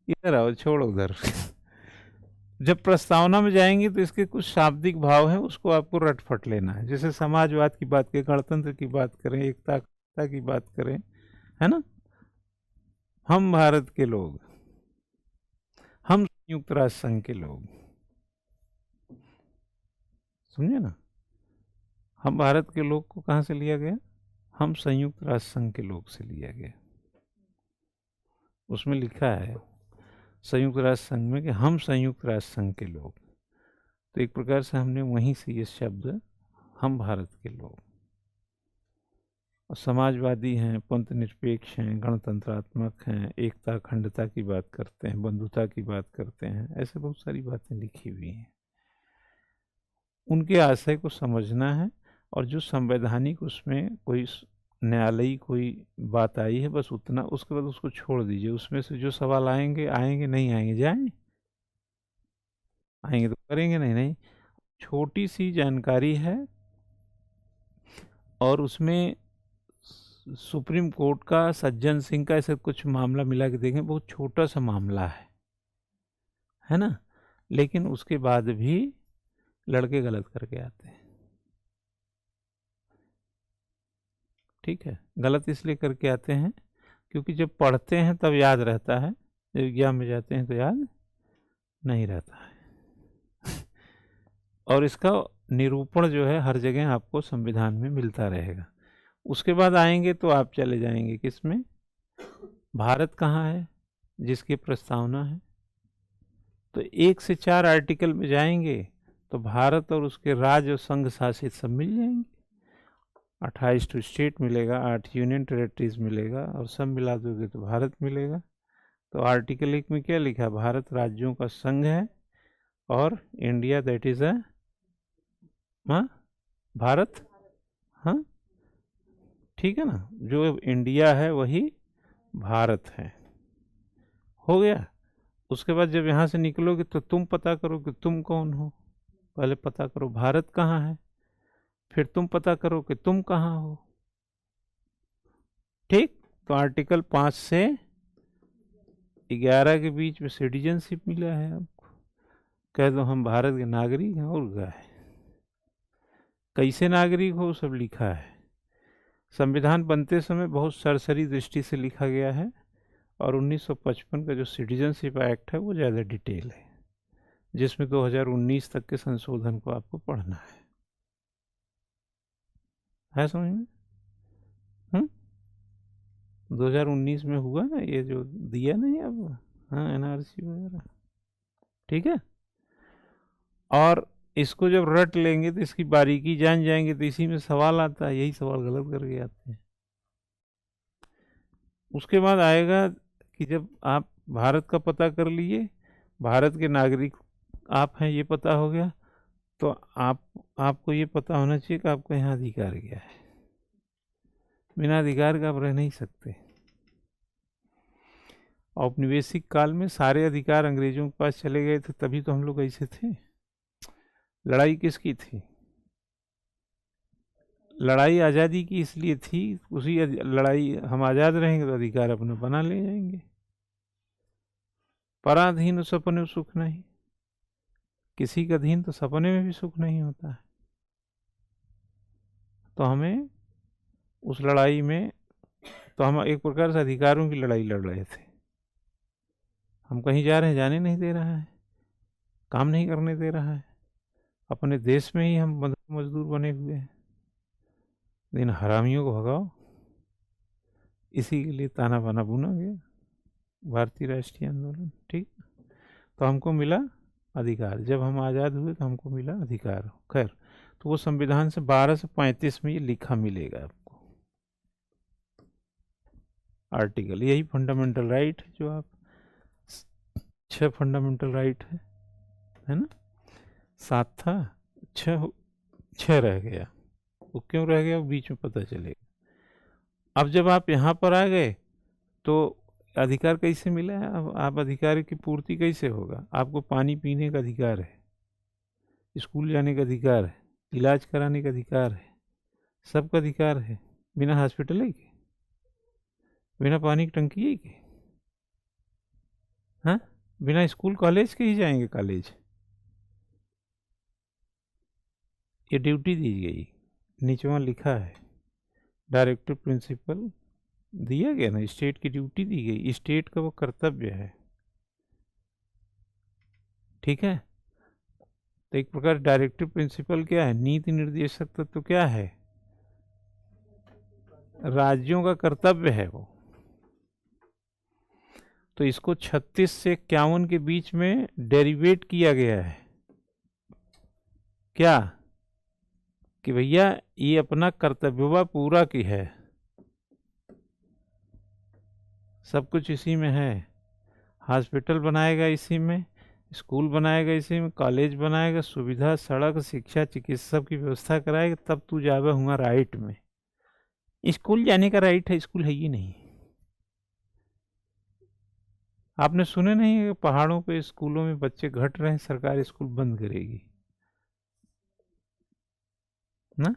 इधर आओ, छोड़ो उधर। जब प्रस्तावना में जाएंगे तो इसके कुछ शाब्दिक भाव हैं, उसको आपको रटफट लेना है। जैसे समाजवाद की बात करें, गणतंत्र की बात करें, एकता की बात करें, है ना, हम भारत के लोग, हम संयुक्त राष्ट्र संघ के लोग, समझे ना। हम भारत के लोग को कहाँ से लिया गया? हम संयुक्त राष्ट्र संघ के लोग से लिया गया। उसमें लिखा है संयुक्त राष्ट्र संघ में कि हम संयुक्त राष्ट्र संघ के लोग। तो एक प्रकार से हमने वहीं से ये शब्द हम भारत के लोग, और समाजवादी हैं, पंथ निरपेक्ष हैं, गणतंत्रात्मक हैं, एकता अखंडता की बात करते हैं, बंधुता की बात करते हैं, ऐसे बहुत सारी बातें लिखी हुई हैं। उनके आशय को समझना है, और जो संवैधानिक उसमें कोई न्यायालयी कोई बात आई है बस उतना, उसके बाद उसको छोड़ दीजिए। उसमें से जो सवाल आएंगे आएंगे, नहीं आएंगे जाएं, आएंगे तो करेंगे, नहीं नहीं। छोटी सी जानकारी है, और उसमें सुप्रीम कोर्ट का सज्जन सिंह का ऐसा कुछ मामला मिला के देखें, बहुत छोटा सा मामला है ना, लेकिन उसके बाद भी लड़के गलत करके आते हैं। ठीक है, गलत इसलिए करके आते हैं क्योंकि जब पढ़ते हैं तब याद रहता है, जब एग्जाम में जाते हैं तो याद नहीं रहता है। और इसका निरूपण जो है हर जगह आपको संविधान में मिलता रहेगा। उसके बाद आएंगे तो आप चले जाएंगे किसमें, भारत कहाँ है जिसकी प्रस्तावना है, तो 1 से 4 आर्टिकल में जाएंगे तो भारत और उसके राज्य और संघ शासित सब मिल जाएंगे। 28 तो स्टेट मिलेगा, 8 यूनियन टेरेटरीज मिलेगा, और सब मिला दोगे तो भारत मिलेगा। तो आर्टिकल 1 में क्या लिखा, भारत राज्यों का संघ है, और India that is a Bharat, हाँ ठीक है ना, जो इंडिया है वही भारत है, हो गया। उसके बाद जब यहाँ से निकलोगे तो तुम पता करो कि तुम कौन हो, पहले पता करो भारत कहाँ है, फिर तुम पता करो कि तुम कहाँ हो। ठीक, तो आर्टिकल 5 से 11 के बीच में सिटीजनशिप मिला है आपको, कह दो हम भारत के नागरिक हैं, और क्या है, कैसे नागरिक हो सब लिखा है। संविधान बनते समय बहुत सरसरी दृष्टि से लिखा गया है, और 1955 का जो सिटीजनशिप एक्ट है वो ज़्यादा डिटेल जिसमें 2019 तक के संशोधन को आपको पढ़ना है समझ में? 2019 में हुआ ना ये जो दिया नहीं अब, हाँ एनआरसी वगैरह, ठीक है। और इसको जब रट लेंगे तो इसकी बारीकी जान जाएंगे तो इसी में सवाल आता है, यही सवाल गलत करके आते हैं। उसके बाद आएगा कि जब आप भारत का पता कर लिए, भारत के नागरिक आप हैं ये पता हो गया, तो आपको ये पता होना चाहिए कि आपको यहाँ अधिकार क्या है। बिना अधिकार का आप रह नहीं सकते। औपनिवेशिक काल में सारे अधिकार अंग्रेजों के पास चले गए थे, तभी तो हम लोग ऐसे थे। लड़ाई किसकी थी, लड़ाई आज़ादी की इसलिए थी, उसी लड़ाई हम आज़ाद रहेंगे तो अधिकार अपने बना ले जाएंगे। पराधीन सपने सुख नहीं, किसी का अधीन तो सपने में भी सुख नहीं होता है। तो हमें उस लड़ाई में, तो हम एक प्रकार से अधिकारों की लड़ाई लड़ रहे थे। हम कहीं जा रहे हैं, जाने नहीं दे रहा है, काम नहीं करने दे रहा है, अपने देश में ही हम मजदूर बने हुए हैं, लेकिन हरामियों को भगाओ, इसी के लिए ताना बाना बुना गया भारतीय राष्ट्रीय आंदोलन। ठीक, तो हमको मिला अधिकार, जब हम आज़ाद हुए तो हमको मिला अधिकार। खैर, तो वो संविधान से 12 से 35 में ये लिखा मिलेगा आपको आर्टिकल, यही फंडामेंटल राइट है जो आप 6 फंडामेंटल राइट है ना, 7 था, 6 रह गया। वो क्यों रह गया वो बीच में पता चलेगा। अब जब आप यहाँ पर आ गए तो अधिकार कैसे मिला है, अब आप अधिकार की पूर्ति कैसे होगा, आपको पानी पीने का अधिकार है, स्कूल जाने का अधिकार है, इलाज कराने का अधिकार है, सबका अधिकार है। बिना हॉस्पिटल है कि, बिना पानी की टंकी है कि, हाँ, बिना स्कूल कॉलेज के ही जाएंगे कॉलेज, ये ड्यूटी दी गई, नीचे वहाँ लिखा है डायरेक्टिव प्रिंसिपल दिया गया ना, स्टेट की ड्यूटी दी गई, स्टेट का वो कर्तव्य है। ठीक है, तो एक प्रकार डायरेक्टिव प्रिंसिपल क्या है, नीति निर्देशक तत्व तो क्या है, राज्यों का कर्तव्य है वो। तो इसको 36 से 51 के बीच में डेरिवेट किया गया है, क्या कि भैया ये अपना कर्तव्य पूरा की है, सब कुछ इसी में है, हॉस्पिटल बनाएगा इसी में, स्कूल बनाएगा, इसी में कॉलेज बनाएगा, सुविधा, सड़क, शिक्षा, चिकित्सा की व्यवस्था कराएगा, तब तू जावे हुआ राइट में। स्कूल जाने का राइट है, स्कूल है ही नहीं। आपने सुने नहीं है पहाड़ों पे स्कूलों में बच्चे घट रहे हैं, सरकार स्कूल बंद करेगी ना।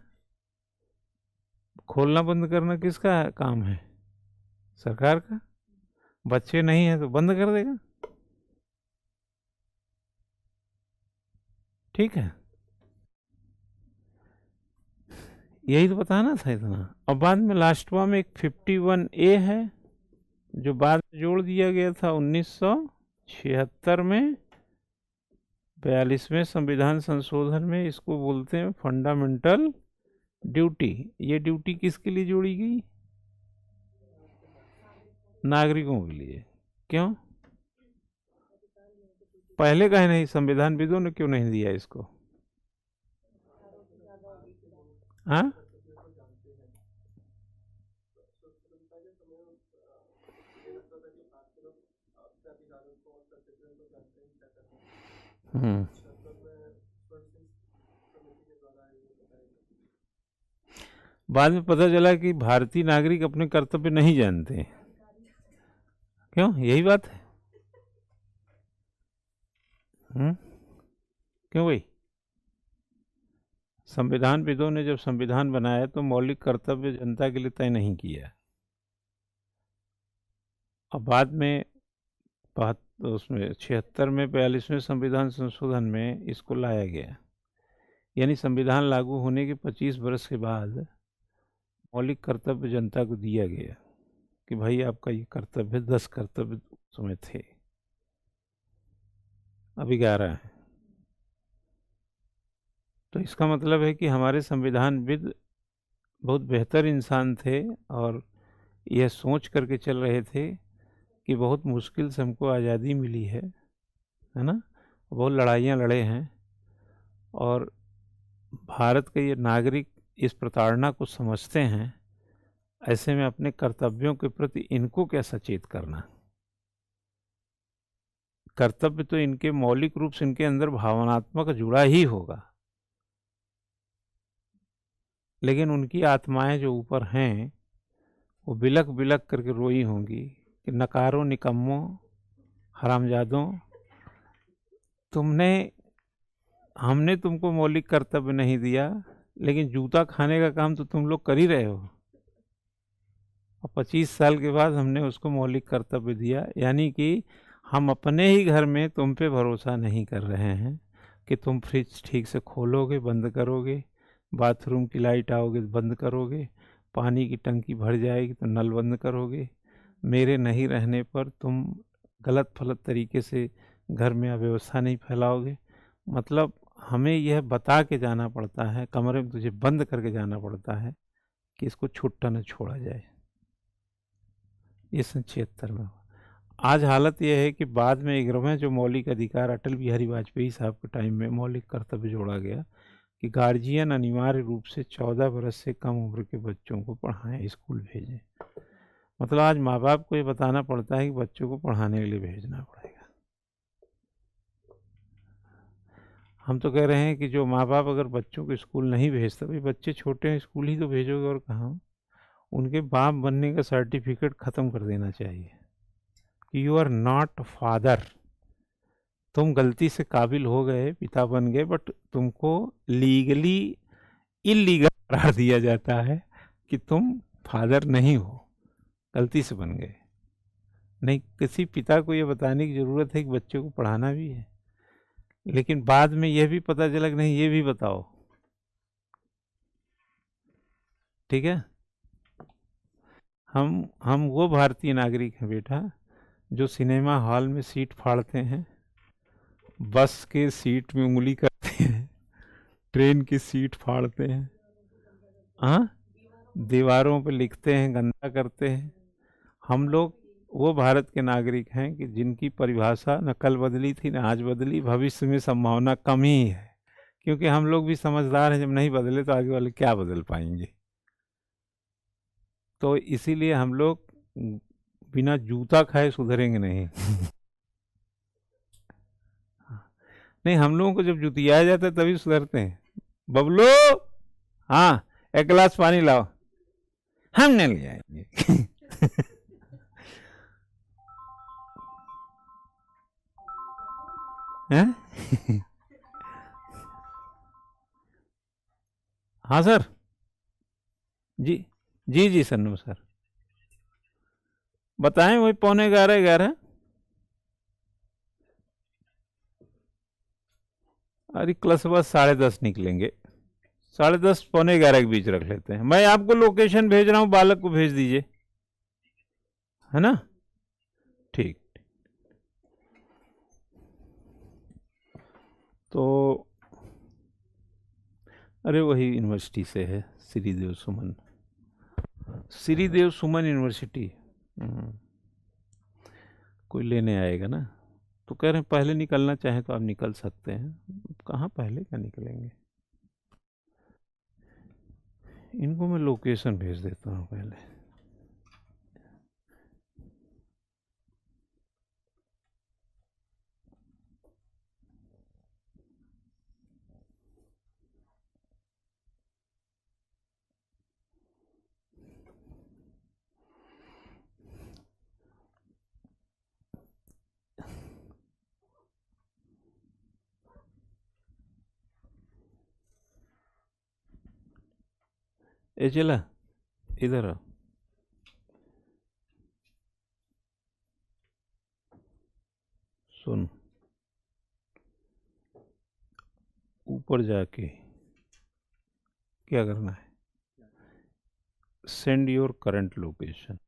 खोलना बंद करना किसका काम है? सरकार का। बच्चे नहीं है तो बंद कर देगा। ठीक है, यही तो बताना था इतना। और बाद में लास्टवा में एक 51A है, जो बाद में जोड़ दिया गया था 1976 में, 42वें संविधान संशोधन में। इसको बोलते हैं फंडामेंटल ड्यूटी। ये ड्यूटी किसके लिए जोड़ी गई? नागरिकों के लिए। क्यों? पहले कहे नहीं, संविधानविदों ने क्यों नहीं दिया इसको? हाँ। हम्म। बाद में पता चला कि भारतीय नागरिक अपने कर्तव्य नहीं जानते। क्यों? यही बात है। क्यों भाई? संविधानविदों ने जब संविधान बनाया तो मौलिक कर्तव्य जनता के लिए तय नहीं किया। अब बाद में उसमें 76 में 42वें संविधान संशोधन में इसको लाया गया। यानी संविधान लागू होने के 25 वर्ष के बाद मौलिक कर्तव्य जनता को दिया गया कि भाई आपका ये कर्तव्य, 10 कर्तव्य उसमें थे, अभी 11 है। तो इसका मतलब है कि हमारे संविधानविद बहुत बेहतर इंसान थे और यह सोच करके चल रहे थे कि बहुत मुश्किल से हमको आज़ादी मिली है ना, बहुत लड़ाइयाँ लड़े हैं, और भारत के ये नागरिक इस प्रताड़ना को समझते हैं। ऐसे में अपने कर्तव्यों के प्रति इनको क्या सचेत करना? कर्तव्य तो इनके मौलिक रूप से इनके अंदर भावनात्मक जुड़ा ही होगा, लेकिन उनकी आत्माएं जो ऊपर हैं वो बिलक बिलक करके रोई होंगी कि नकारो, निकम्मो, हरामजादों, हमने तुमको मौलिक कर्तव्य नहीं दिया, लेकिन जूता खाने का काम तो तुम लोग कर ही रहे हो। और 25 साल के बाद हमने उसको मौलिक कर्तव्य दिया। यानी कि हम अपने ही घर में तुम पे भरोसा नहीं कर रहे हैं कि तुम फ्रिज ठीक से खोलोगे, बंद करोगे, बाथरूम की लाइट आओगे बंद करोगे, पानी की टंकी भर जाएगी तो नल बंद करोगे, मेरे नहीं रहने पर तुम गलत फलत तरीके से घर में अव्यवस्था नहीं फैलाओगे। मतलब हमें यह बता के जाना पड़ता है, कमरे में तुझे बंद करके जाना पड़ता है कि इसको छुट्टा न छोड़ा जाए। ये सन 76 में। आज हालत यह है कि बाद में 11वें जो मौलिक अधिकार अटल बिहारी वाजपेयी साहब के टाइम में मौलिक कर्तव्य जोड़ा गया कि गार्जियन अनिवार्य रूप से 14 बरस से कम उम्र के बच्चों को पढ़ाएं, स्कूल भेजें। मतलब आज माँ बाप को ये बताना पड़ता है कि बच्चों को पढ़ाने के लिए भेजना पड़ेगा। हम तो कह रहे हैं कि जो माँ बाप अगर बच्चों को स्कूल नहीं भेजते, भाई बच्चे छोटे हैं, स्कूल ही तो भेजोगे और कहाँ। उनके बाप बनने का सर्टिफिकेट ख़त्म कर देना चाहिए कि यू आर नॉट फादर। तुम गलती से काबिल हो गए, पिता बन गए, बट तुमको लीगली इलीगल करार दिया जाता है कि तुम फादर नहीं हो, गलती से बन गए। नहीं, किसी पिता को ये बताने की ज़रूरत है कि बच्चों को पढ़ाना भी है, लेकिन बाद में यह भी पता चला कि नहीं, ये भी बताओ। ठीक है। हम वो भारतीय नागरिक हैं बेटा जो सिनेमा हॉल में सीट फाड़ते हैं, बस के सीट में उंगली करते हैं, ट्रेन की सीट फाड़ते हैं, हाँ, दीवारों पे लिखते हैं, गंदा करते हैं। हम लोग वो भारत के नागरिक हैं कि जिनकी परिभाषा न कल बदली थी, न आज बदली, भविष्य में संभावना कम ही है, क्योंकि हम लोग भी समझदार हैं, जब नहीं बदले तो आगे वाले क्या बदल पाएंगे। तो इसीलिए हम लोग बिना जूता खाए सुधरेंगे नहीं। नहीं, हम लोगों को जब जुतियाया जाता है तभी सुधरते हैं। बबलू, हाँ, एक गिलास पानी लाओ। हम नहीं ले आएंगे। हैं? हाँ सर। जी जी जी सर, नमस्कार। बताएं, वही 11:45। अरे क्लास बस 10:30 निकलेंगे। 10:30 11:45 के बीच रख लेते हैं। मैं आपको लोकेशन भेज रहा हूँ, बालक को भेज दीजिए, है ना? ठीक। तो अरे वही यूनिवर्सिटी से है, श्रीदेव सुमन, श्रीदेव सुमन यूनिवर्सिटी। कोई लेने आएगा ना, तो कह रहे हैं पहले निकलना चाहे तो आप निकल सकते हैं। कहाँ पहले क्या निकलेंगे? इनको मैं लोकेशन भेज देता हूँ पहले। ए चला, इधर आओ। सुन, ऊपर जाके क्या करना है? Send your current location.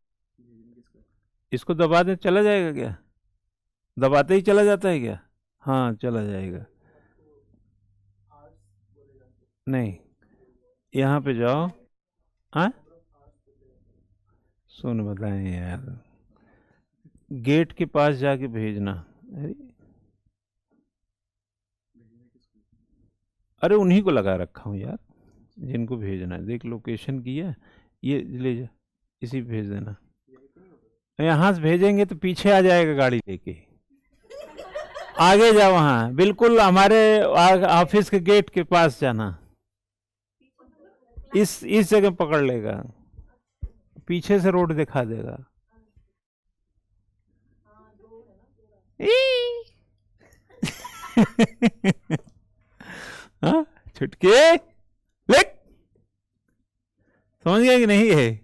इसको दबा दे, चला जाएगा क्या? दबाते ही चला जाता है क्या? हाँ, चला जाएगा। नहीं, यहाँ पे जाओ। हाँ, सुन बताएं यार, गेट के पास जाके भेजना। अरे अरे उन्हीं को लगा रखा हूँ यार, जिनको भेजना है। देख लोकेशन की है, ये ले जा, इसी पे भेज देना। यहाँ से भेजेंगे तो पीछे आ जाएगा गाड़ी लेके। आगे जा, वहाँ बिल्कुल हमारे ऑफिस के गेट के पास जाना। इस जगह पकड़ लेगा, पीछे से रोड दिखा देगा। हाँ, छुटके लेक, समझ गया कि नहीं है?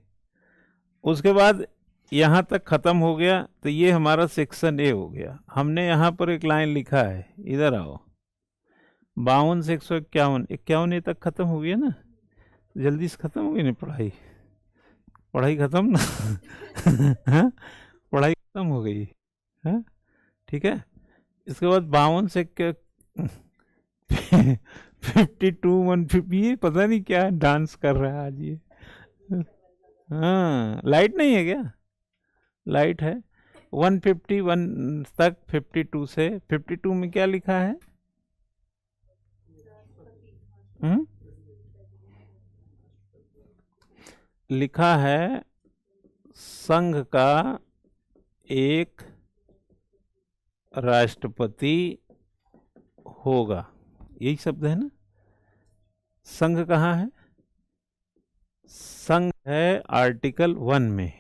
उसके बाद यहाँ तक खत्म हो गया, तो ये हमारा सेक्शन ए हो गया। हमने यहाँ पर एक लाइन लिखा है, इधर आओ। 52 से 151, 51 ए तक खत्म हो गया ना? जल्दी से खत्म हो गई ना पढ़ाई? पढ़ाई खत्म ना? हाँ? पढ़ाई खत्म हो गई। हाँ, ठीक है। इसके बाद 52 से 52, 150, ये पता नहीं क्या डांस कर रहा है आज ये। हाँ, लाइट नहीं है क्या? लाइट है। 151 तक, 52 से 52 में क्या लिखा है? हम्म? लिखा है संघ का एक राष्ट्रपति होगा, यही शब्द है ना? संघ कहाँ है? संघ है आर्टिकल 1 में।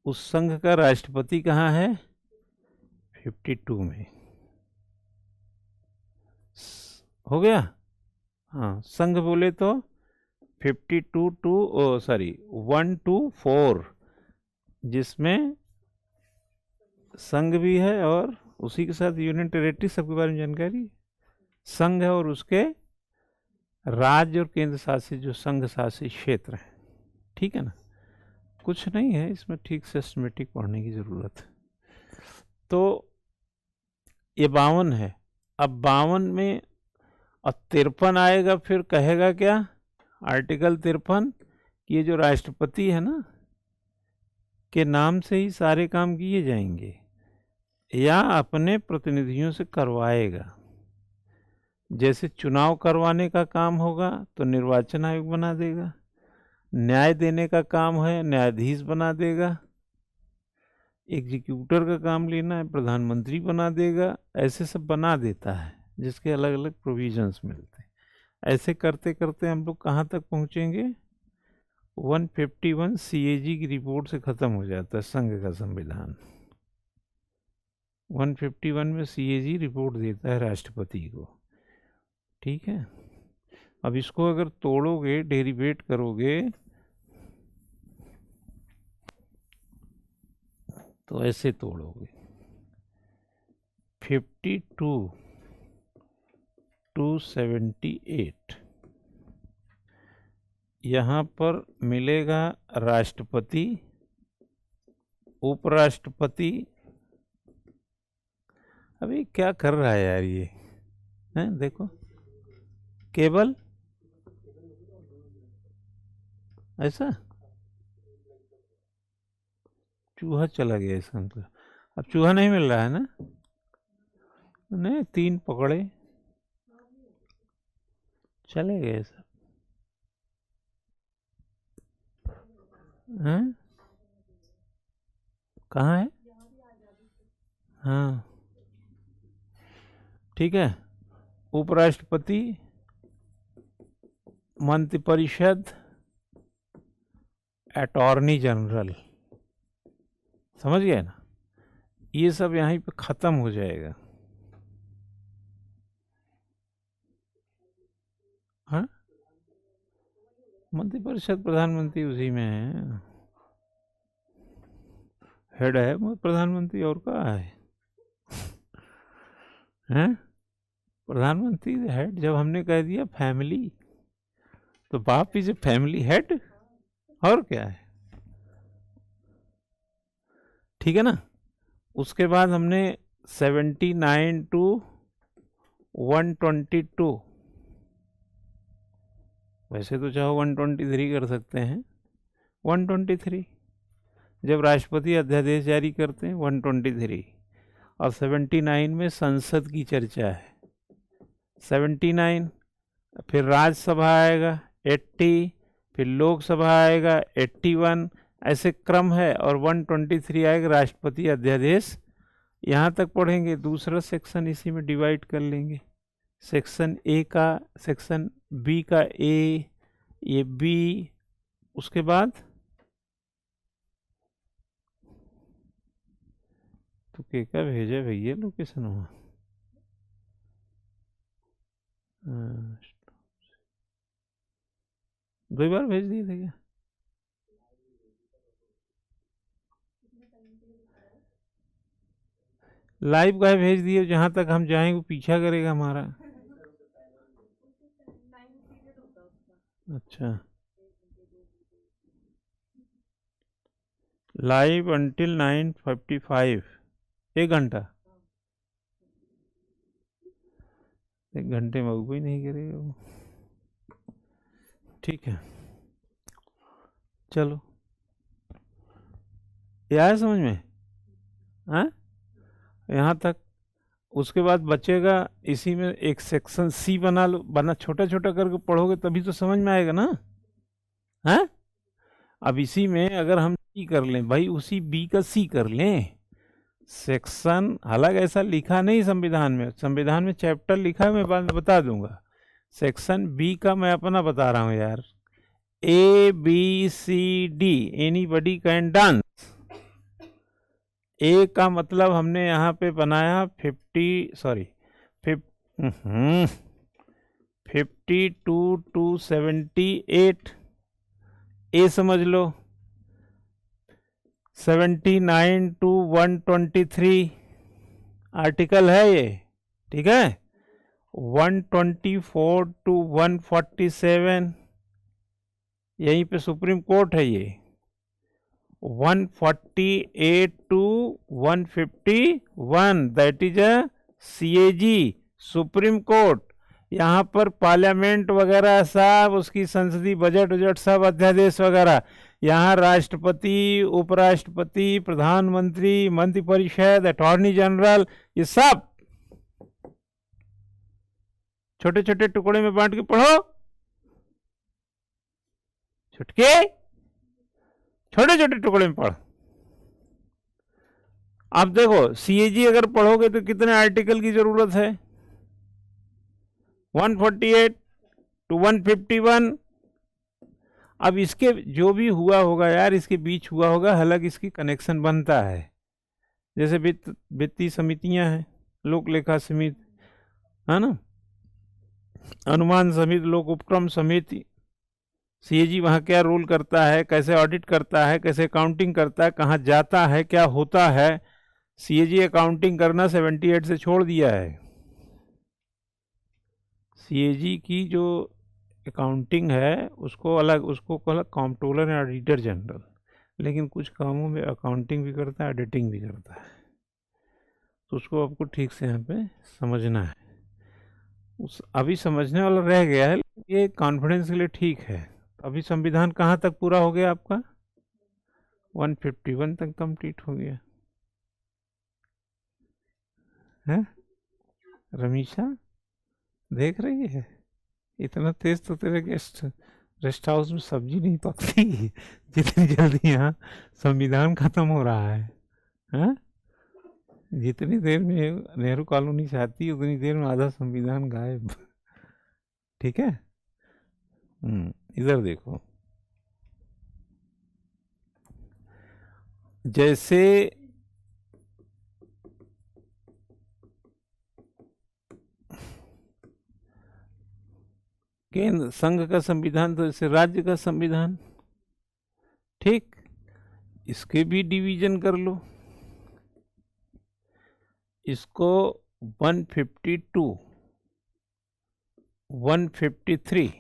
उस संघ का राष्ट्रपति कहाँ है? 52 में। हो गया? हाँ, संघ बोले तो 52 टू 1 to 4, जिसमें संघ भी है और उसी के साथ यूनियन टेरिटरी, सबके बारे में जानकारी। संघ है और उसके राज्य और केंद्र शासित जो संघ शासित क्षेत्र हैं, ठीक है ना? कुछ नहीं है इसमें, ठीक सिस्टमेटिक पढ़ने की ज़रूरत है। तो ये 52 है। अब 52 में और 53 आएगा, फिर कहेगा क्या? आर्टिकल 53, ये जो राष्ट्रपति है ना, के नाम से ही सारे काम किए जाएंगे या अपने प्रतिनिधियों से करवाएगा। जैसे चुनाव करवाने का काम होगा तो निर्वाचन आयोग बना देगा, न्याय देने का काम है न्यायाधीश बना देगा, एग्जीक्यूटर का काम लेना है, प्रधानमंत्री बना देगा, ऐसे सब बना देता है जिसके अलग अलग प्रोविजंस मिलते हैं। ऐसे करते करते हम लोग कहाँ तक पहुँचेंगे? 151 CAG की रिपोर्ट से ख़त्म हो जाता है संघ का संविधान। 151 में CAG रिपोर्ट देता है राष्ट्रपति को, ठीक है। अब इसको अगर तोड़ोगे, डेरिवेट करोगे, तो ऐसे तोड़ोगे 52 to 78। यहाँ पर मिलेगा राष्ट्रपति, उपराष्ट्रपति। अभी क्या कर रहा है यार ये, हैं? देखो केवल ऐसा चूहा चला गया इसका मतलब। अब चूहा नहीं मिल रहा है ना? नहीं, 3 पकड़े चले गए सब, हैं? कहाँ है? हाँ ठीक है। उपराष्ट्रपति, मंत्रिपरिषद, अटॉर्नी जनरल, समझ गए ना? ये सब यहीं पे खत्म हो जाएगा। हाँ, मंत्रिपरिषद प्रधानमंत्री उसी में है, हेड है वो प्रधानमंत्री, और क्या है? हैं? प्रधानमंत्री हेड। जब हमने कह दिया फैमिली, तो बाप इज ए फैमिली हेड, और क्या है, ठीक है ना। उसके बाद हमने 79 to 122, वैसे तो चाहो 123 कर सकते हैं, 123 जब राष्ट्रपति अध्यादेश जारी करते हैं 123। और 79 में संसद की चर्चा है, 79, फिर राज्यसभा आएगा 80, फिर लोकसभा आएगा 81, ऐसे क्रम है। और 123 आएगा राष्ट्रपति अध्यादेश। यहाँ तक पढ़ेंगे, दूसरा सेक्शन इसी में डिवाइड कर लेंगे, सेक्शन ए का, सेक्शन बी का ए, ये बी, उसके बाद तो के का भेजा भैया लोकेशन वहाँ, दो बार भेज दिए थे क्या? लाइव का भेज दिए, जहाँ तक हम जाएंगे वो पीछा करेगा हमारा। अच्छा, लाइव अंटिल 9:55, 1 घंटा, 1 घंटे में वो ही नहीं करेगा वो, ठीक है। चलो, ये आया समझ में? हाँ, यहाँ तक। उसके बाद बचेगा इसी में एक सेक्शन सी बना लो, बना छोटा छोटा करके पढ़ोगे तभी तो समझ में आएगा ना। हाँ, अब इसी में अगर हम सी कर लें भाई, उसी बी का सी कर लें सेक्शन, हालांकि ऐसा लिखा नहीं संविधान में, संविधान में चैप्टर लिखा है, मैं बाद में बता दूंगा। सेक्शन बी का मैं अपना बता रहा हूँ यार, ABCD एनीबडी कैन डांस। ए का मतलब हमने यहाँ पे बनाया 52 to 78, ए समझ लो। 79 to 123 आर्टिकल है ये, ठीक है। 124 to 147 यहीं पे सुप्रीम कोर्ट है ये। 148 to 151 that is a CAG, supreme court. यहाँ पर पार्लियामेंट वगैरह सब, उसकी संसदीय बजट वजट सब, अध्यादेश वगैरह। यहाँ राष्ट्रपति, उपराष्ट्रपति, प्रधानमंत्री, मंत्रिपरिषद, अटॉर्नी जनरल, ये सब छोटे छोटे टुकड़े में बांट के पढ़ो, छुटके छोटे छोटे टुकड़े में पढ़। आप देखो सीएजी अगर पढ़ोगे तो कितने आर्टिकल की जरूरत है? 148 टू 151। अब इसके जो भी हुआ होगा यार, इसके बीच हुआ होगा, हालांकि इसकी कनेक्शन बनता है। जैसे वित्तीय समितियां हैं, लोक लेखा समिति है ना, अनुमान समिति, लोक उपक्रम समिति। सीएजी वहाँ क्या रोल करता है, कैसे ऑडिट करता है, कैसे अकाउंटिंग करता है, कहाँ जाता है, क्या होता है। सीएजी अकाउंटिंग करना 78 से छोड़ दिया है। सीएजी की जो अकाउंटिंग है उसको अलग, उसको अलग कंट्रोलर एंड ऑडिटर जनरल, लेकिन कुछ कामों में अकाउंटिंग भी करता है, ऑडिटिंग भी करता है। तो उसको आपको ठीक से यहाँ पे समझना है। उस अभी समझने वाला रह गया है, ये कॉन्फिडेंस के लिए ठीक है। अभी संविधान कहाँ तक पूरा हो गया आपका? 151 तक कंप्लीट हो गया है। रमीशा देख रही है, इतना तेज तो तेरे गेस्ट रेस्ट हाउस में सब्जी नहीं पकती जितनी जल्दी यहाँ संविधान खत्म हो रहा है। हाँ, जितनी देर में नेहरू कॉलोनी से आती है उतनी देर में आधा संविधान गायब। ठीक है। इधर देखो, जैसे केंद्र संघ का संविधान, तो जैसे राज्य का संविधान, ठीक, इसके भी डिवीजन कर लो। इसको 152, 153,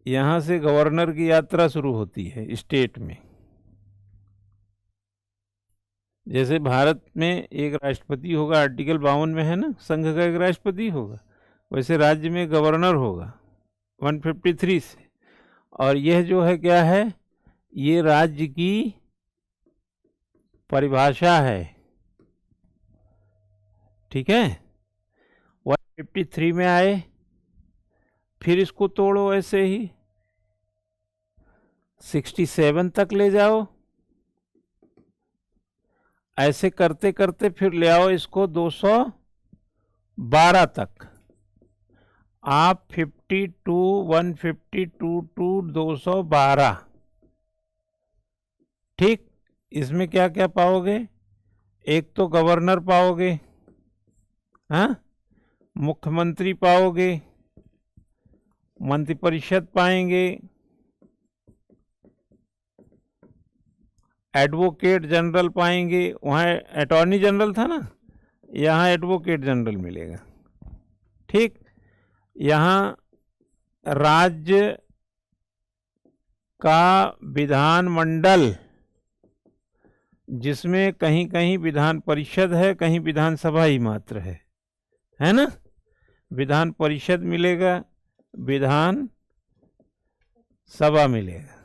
यहां से गवर्नर की यात्रा शुरू होती है स्टेट में। जैसे भारत में एक राष्ट्रपति होगा, आर्टिकल 52 में है ना, संघ का एक राष्ट्रपति होगा, वैसे राज्य में गवर्नर होगा 153 से। और यह जो है क्या है, ये राज्य की परिभाषा है। ठीक है, 153 में आए, फिर इसको तोड़ो ऐसे ही 67 तक ले जाओ, ऐसे करते करते फिर ले आओ इसको 212 तक। आप 52, 152 टू 212, ठीक। इसमें क्या क्या पाओगे? एक तो गवर्नर पाओगे, हाँ, मुख्यमंत्री पाओगे, मंत्रिपरिषद पाएंगे, एडवोकेट जनरल पाएंगे। वहाँ अटॉर्नी जनरल था ना, यहाँ एडवोकेट जनरल मिलेगा। ठीक, यहाँ राज्य का विधानमंडल, जिसमें कहीं कहीं विधान परिषद है, कहीं विधानसभा ही मात्र है ना। विधान परिषद मिलेगा, विधान सभा मिलेगा।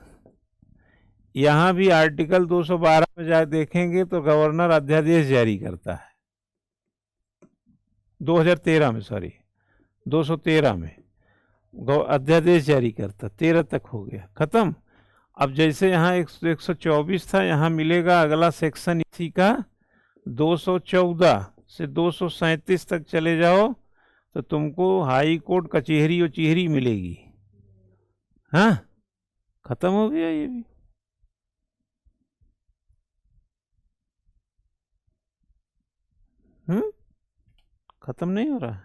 यहाँ भी आर्टिकल 212 में जा देखेंगे तो गवर्नर अध्यादेश जारी करता है। 2013 में, सॉरी 213 में अध्यादेश जारी करता। 13 तक हो गया, खत्म। अब जैसे यहाँ 124 था, यहाँ मिलेगा अगला सेक्शन इसी का 214 से 237 तक चले जाओ तो तुमको हाई कोर्ट कचहरी और चिहरी मिलेगी। हाँ, खत्म हो गया ये भी। खत्म नहीं हो रहा।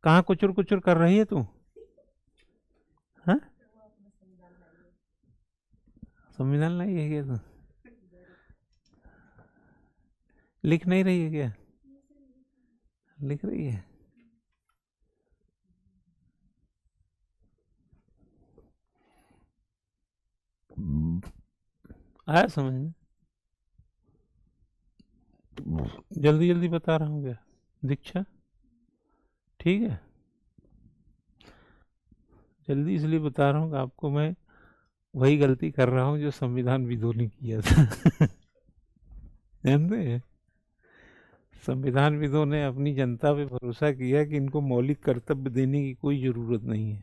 कहाँ कुचुर कुचुर कर रही है तू? हाँ, संविधान लाई है क्या तू? लिख नहीं रही है क्या? लिख रही है। आया समझ में? जल्दी जल्दी बता रहा हूँ क्या दीक्षा? ठीक है, जल्दी इसलिए बता रहा हूँ कि आपको मैं वही गलती कर रहा हूँ जो संविधान विदों ने किया था। जानते हैं, संविधान विदों ने अपनी जनता पे भरोसा किया कि इनको मौलिक कर्तव्य देने की कोई जरूरत नहीं है,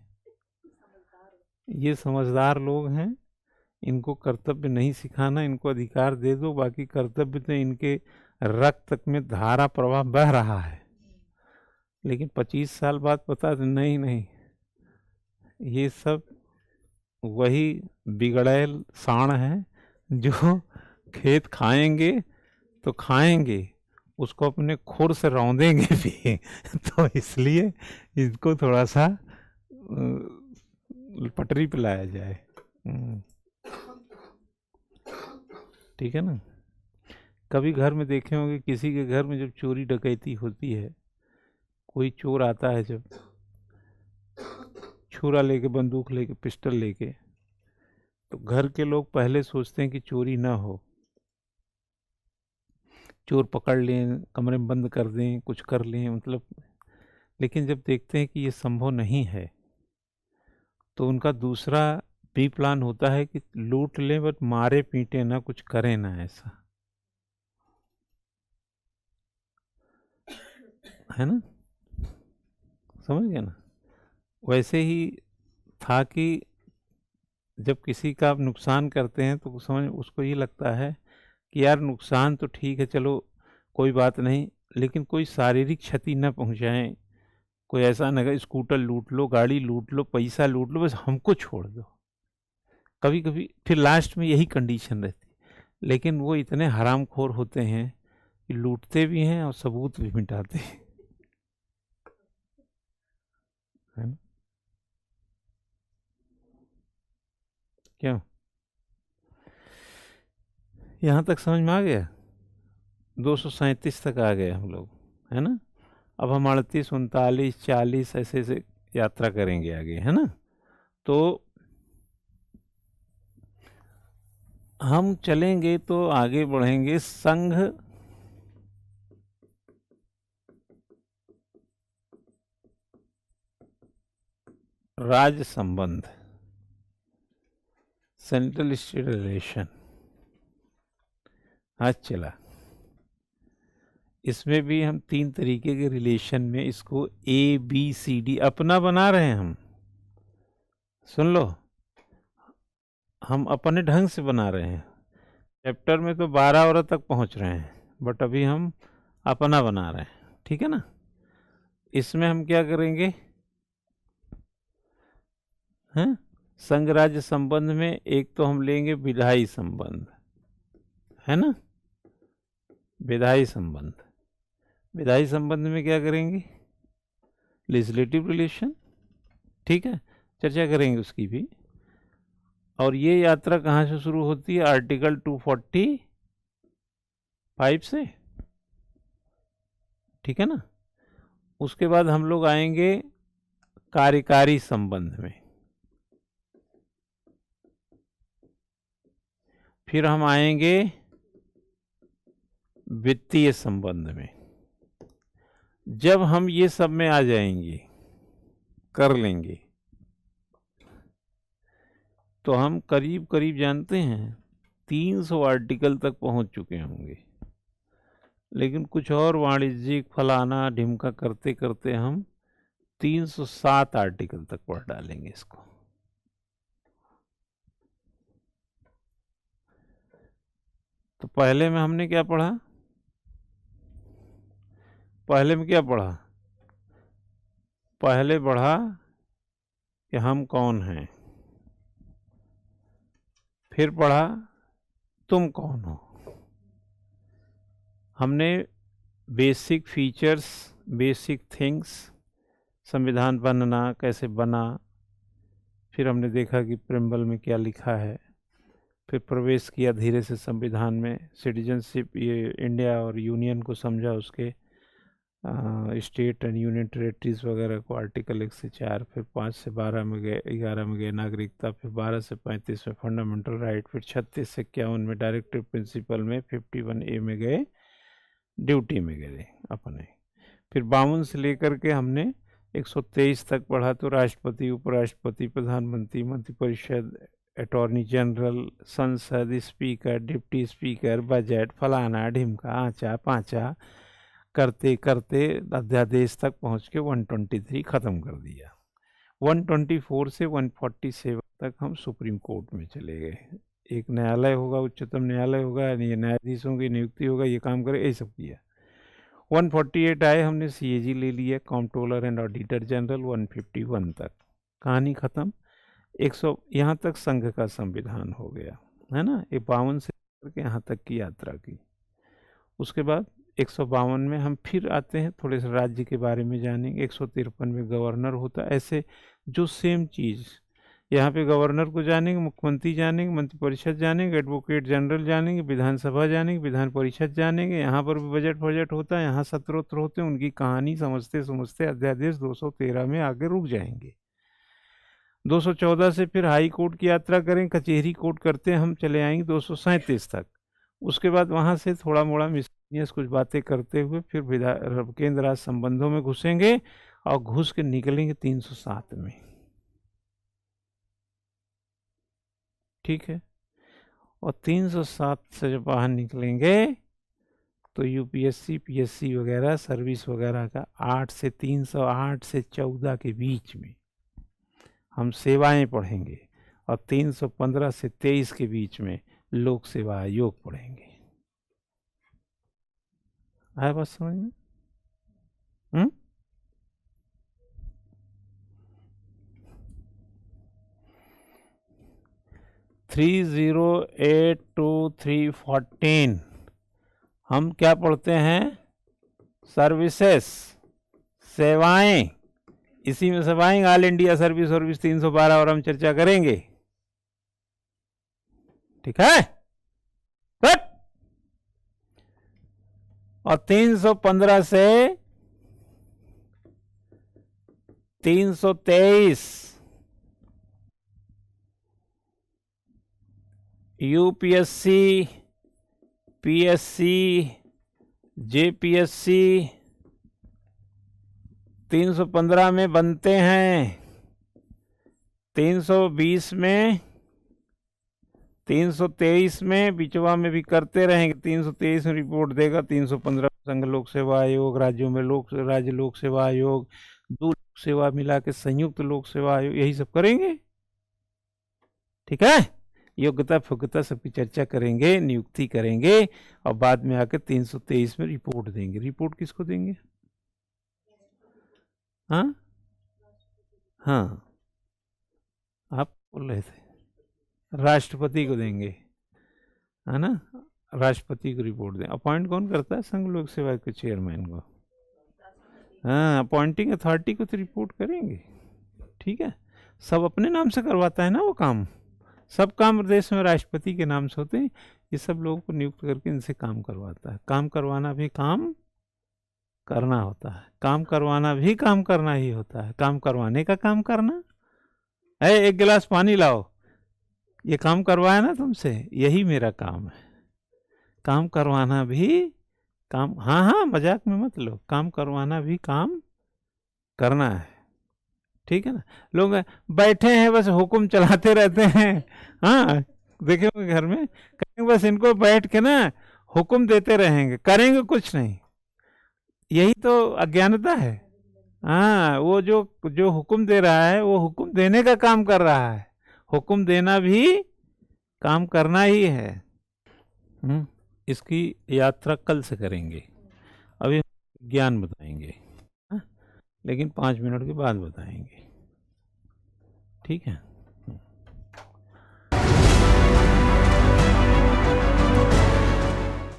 ये समझदार लोग हैं, इनको कर्तव्य नहीं सिखाना, इनको अधिकार दे दो, बाकी कर्तव्य तो इनके रक्त में धारा प्रवाह बह रहा है। लेकिन 25 साल बाद पता नहीं, नहीं ये सब वही बिगड़ैल साण है जो खेत खाएंगे तो खाएंगे, उसको अपने खुर से रौंदेंगे भी। तो इसलिए इसको थोड़ा सा पटरी पे लाया जाए। ठीक है ना। कभी घर में देखे होंगे, किसी के घर में जब चोरी डकैती होती है, कोई चोर आता है जब छुरा लेके, बंदूक लेके, पिस्टल लेके, तो घर के लोग पहले सोचते हैं कि चोरी ना हो, चोर पकड़ लें, कमरे में बंद कर दें, कुछ कर लें, मतलब। लेकिन जब देखते हैं कि ये संभव नहीं है, तो उनका दूसरा भी प्लान होता है कि लूट लें, बट मारे पीटे ना, कुछ करें ना, ऐसा है ना। समझ गया ना। वैसे ही था कि जब किसी का आप नुकसान करते हैं तो समझ उसको ये लगता है कि यार नुकसान तो ठीक है, चलो कोई बात नहीं, लेकिन कोई शारीरिक क्षति न पहुंचाएं, कोई ऐसा न, स्कूटर लूट लो, गाड़ी लूट लो, पैसा लूट लो, बस हमको छोड़ दो। कभी कभी फिर लास्ट में यही कंडीशन रहती है। लेकिन वो इतने हरामखोर होते हैं कि लूटते भी हैं और सबूत भी मिटाते हैं, है ना। क्यों? यहाँ तक समझ में आ गया? 237 तक आ गए हम लोग, है ना। अब हम 38, 39, 40 ऐसे ऐसे यात्रा करेंगे आगे, है ना। तो हम चलेंगे तो आगे बढ़ेंगे। संघ राज्य संबंध, सेंट्रल स्टेट रिलेशन, आज चला। इसमें भी हम 3 तरीके के रिलेशन में इसको ABCD अपना बना रहे हैं हम। सुन लो, हम अपने ढंग से बना रहे हैं। चैप्टर में तो 12 औरत तक पहुंच रहे हैं, बट अभी हम अपना बना रहे हैं, ठीक है ना। इसमें हम क्या करेंगे, हैं, संघ राज्य संबंध में एक तो हम लेंगे विधायी संबंध, है ना। विधायी संबंध, विधायी संबंध में क्या करेंगे, लेजिस्लेटिव रिलेशन, ठीक है, चर्चा करेंगे उसकी भी। और ये यात्रा कहाँ से शुरू होती है, आर्टिकल 245 से, ठीक है ना। उसके बाद हम लोग आएंगे कार्यकारी संबंध में, फिर हम आएंगे वित्तीय संबंध में। जब हम ये सब में आ जाएंगे, कर लेंगे, तो हम करीब करीब जानते हैं 300 आर्टिकल तक पहुंच चुके होंगे। लेकिन कुछ और वाणिज्यिक फलाना ढिमका करते करते हम 307 आर्टिकल तक पढ़ डालेंगे इसको। तो पहले में हमने क्या पढ़ा, पहले में क्या पढ़ा, पहले पढ़ा कि हम कौन हैं, फिर पढ़ा तुम कौन हो। हमने बेसिक फीचर्स, बेसिक थिंग्स, संविधान बनना कैसे बना, फिर हमने देखा कि प्रेम्बल में क्या लिखा है, फिर प्रवेश किया धीरे से संविधान में, सिटीजनशिप, ये इंडिया और यूनियन को समझा, उसके स्टेट एंड यूनियन टेरेटरीज वगैरह को आर्टिकल 1 से 4, फिर 5 से 12 में गए, 11 में गए नागरिकता, फिर 12 से 35 में फंडामेंटल राइट, फिर 36 से 51 में डायरेक्टिव प्रिंसिपल में, 51A में गए ड्यूटी में गए अपने, फिर 52 से लेकर के हमने 123 तक पढ़ा। तो राष्ट्रपति, उपराष्ट्रपति, प्रधानमंत्री, मंत्रिपरिषद, अटॉर्नी जनरल, संसद, स्पीकर, डिप्टी स्पीकर, बजट, फलाना ढिमका आँचा पाँचा करते करते अध्यादेश तक पहुंच के 123 ख़त्म कर दिया। 124 से 147 तक हम सुप्रीम कोर्ट में चले गए, एक न्यायालय होगा, उच्चतम न्यायालय होगा, ये न्यायाधीशों की नियुक्ति होगा, ये काम करे, यही सब किया। 148 आए, हमने सीएजी ले लिया, कॉम्प्ट्रोलर एंड ऑडिटर जनरल 151 तक, कहानी खत्म। 100 यहाँ तक संघ का संविधान हो गया, है ना। 52 से करके यहाँ तक की यात्रा की। उसके बाद 152 में हम फिर आते हैं, थोड़े से राज्य के बारे में जानेंगे। 153 में गवर्नर होता है। ऐसे जो सेम चीज़, यहाँ पे गवर्नर को जानेंगे, मुख्यमंत्री जानेंगे, मंत्रिपरिषद जानेंगे, एडवोकेट जनरल जानेंगे, विधानसभा जानेंगे, विधान परिषद जानेंगे। यहाँ पर भी बजट होता है, यहाँ सत्र वत्र होते हैं, उनकी कहानी समझते समझते अध्यादेश 213 में आगे रुक जाएंगे। 214 से फिर हाई कोर्ट की यात्रा करें, कचहरी कोर्ट करते हैं, हम चले आएंगे 237 तक। उसके बाद वहाँ से थोड़ा मोड़ा मिसलिनियस कुछ बातें करते हुए फिर केंद्र राज्य संबंधों में घुसेंगे और घुस के निकलेंगे 307 में। ठीक है, और 307 से जब बाहर निकलेंगे तो यूपीएससी पीएससी वगैरह सर्विस वगैरह का 8 से 308 से 14 के बीच में हम सेवाएं पढ़ेंगे, और 315 से 23 के बीच में लोक सेवा आयोग पढ़ेंगे। आया बात समझ में? 3082314 हम क्या पढ़ते हैं? सर्विसेस, सेवाएं। इसी में सब आएंगे, ऑल इंडिया सर्विस 312 और हम चर्चा करेंगे। ठीक है, और 315 से 323 यूपीएससी पीएससी जेपीएससी 315 में बनते हैं, 320 में, 323 में, बिचवा में भी करते रहेंगे। 323 में रिपोर्ट देगा, 315 संघ लोक सेवा आयोग, राज्यों में राज्य लोक सेवा आयोग, दो लोक सेवा मिला के संयुक्त लोक सेवा आयोग, यही सब करेंगे। ठीक है, योग्यता फुग्यता सबकी चर्चा करेंगे, नियुक्ति करेंगे, और बाद में आके 323 में रिपोर्ट देंगे। रिपोर्ट किसको देंगे? हाँ हाँ, आप बोल रहे थे राष्ट्रपति को देंगे, है ना। राष्ट्रपति को रिपोर्ट दें। अपॉइंट कौन करता है? संघ लोक सेवा के चेयरमैन को। हाँ, अपॉइंटिंग अथॉरिटी को तो रिपोर्ट करेंगे। ठीक है, सब अपने नाम से करवाता है ना वो काम। सब काम देश में राष्ट्रपति के नाम से होते हैं। ये सब लोगों को नियुक्त करके इनसे काम करवाता है। काम करवाना भी काम करना होता है, काम करवाना भी काम करना ही होता है। काम करवाने का काम करना है, एक गिलास पानी लाओ, ये काम करवाया ना तुमसे, यही मेरा काम है। काम करवाना भी काम, हाँ हाँ, मजाक में मत लो, काम करवाना भी काम करना है। ठीक है ना। लोग बैठे हैं बस हुक्म चलाते रहते हैं। हाँ, देखे घर में कहेंगे बस इनको बैठ के ना हुक्म देते रहेंगे, करेंगे कुछ नहीं। यही तो अज्ञानता है। हाँ, वो जो हुक्म दे रहा है वो हुक्म देने का काम कर रहा है। हुक्म देना भी काम करना ही है। इसकी यात्रा कल से करेंगे। अभी ज्ञान बताएंगे, लेकिन 5 मिनट के बाद बताएंगे। ठीक है।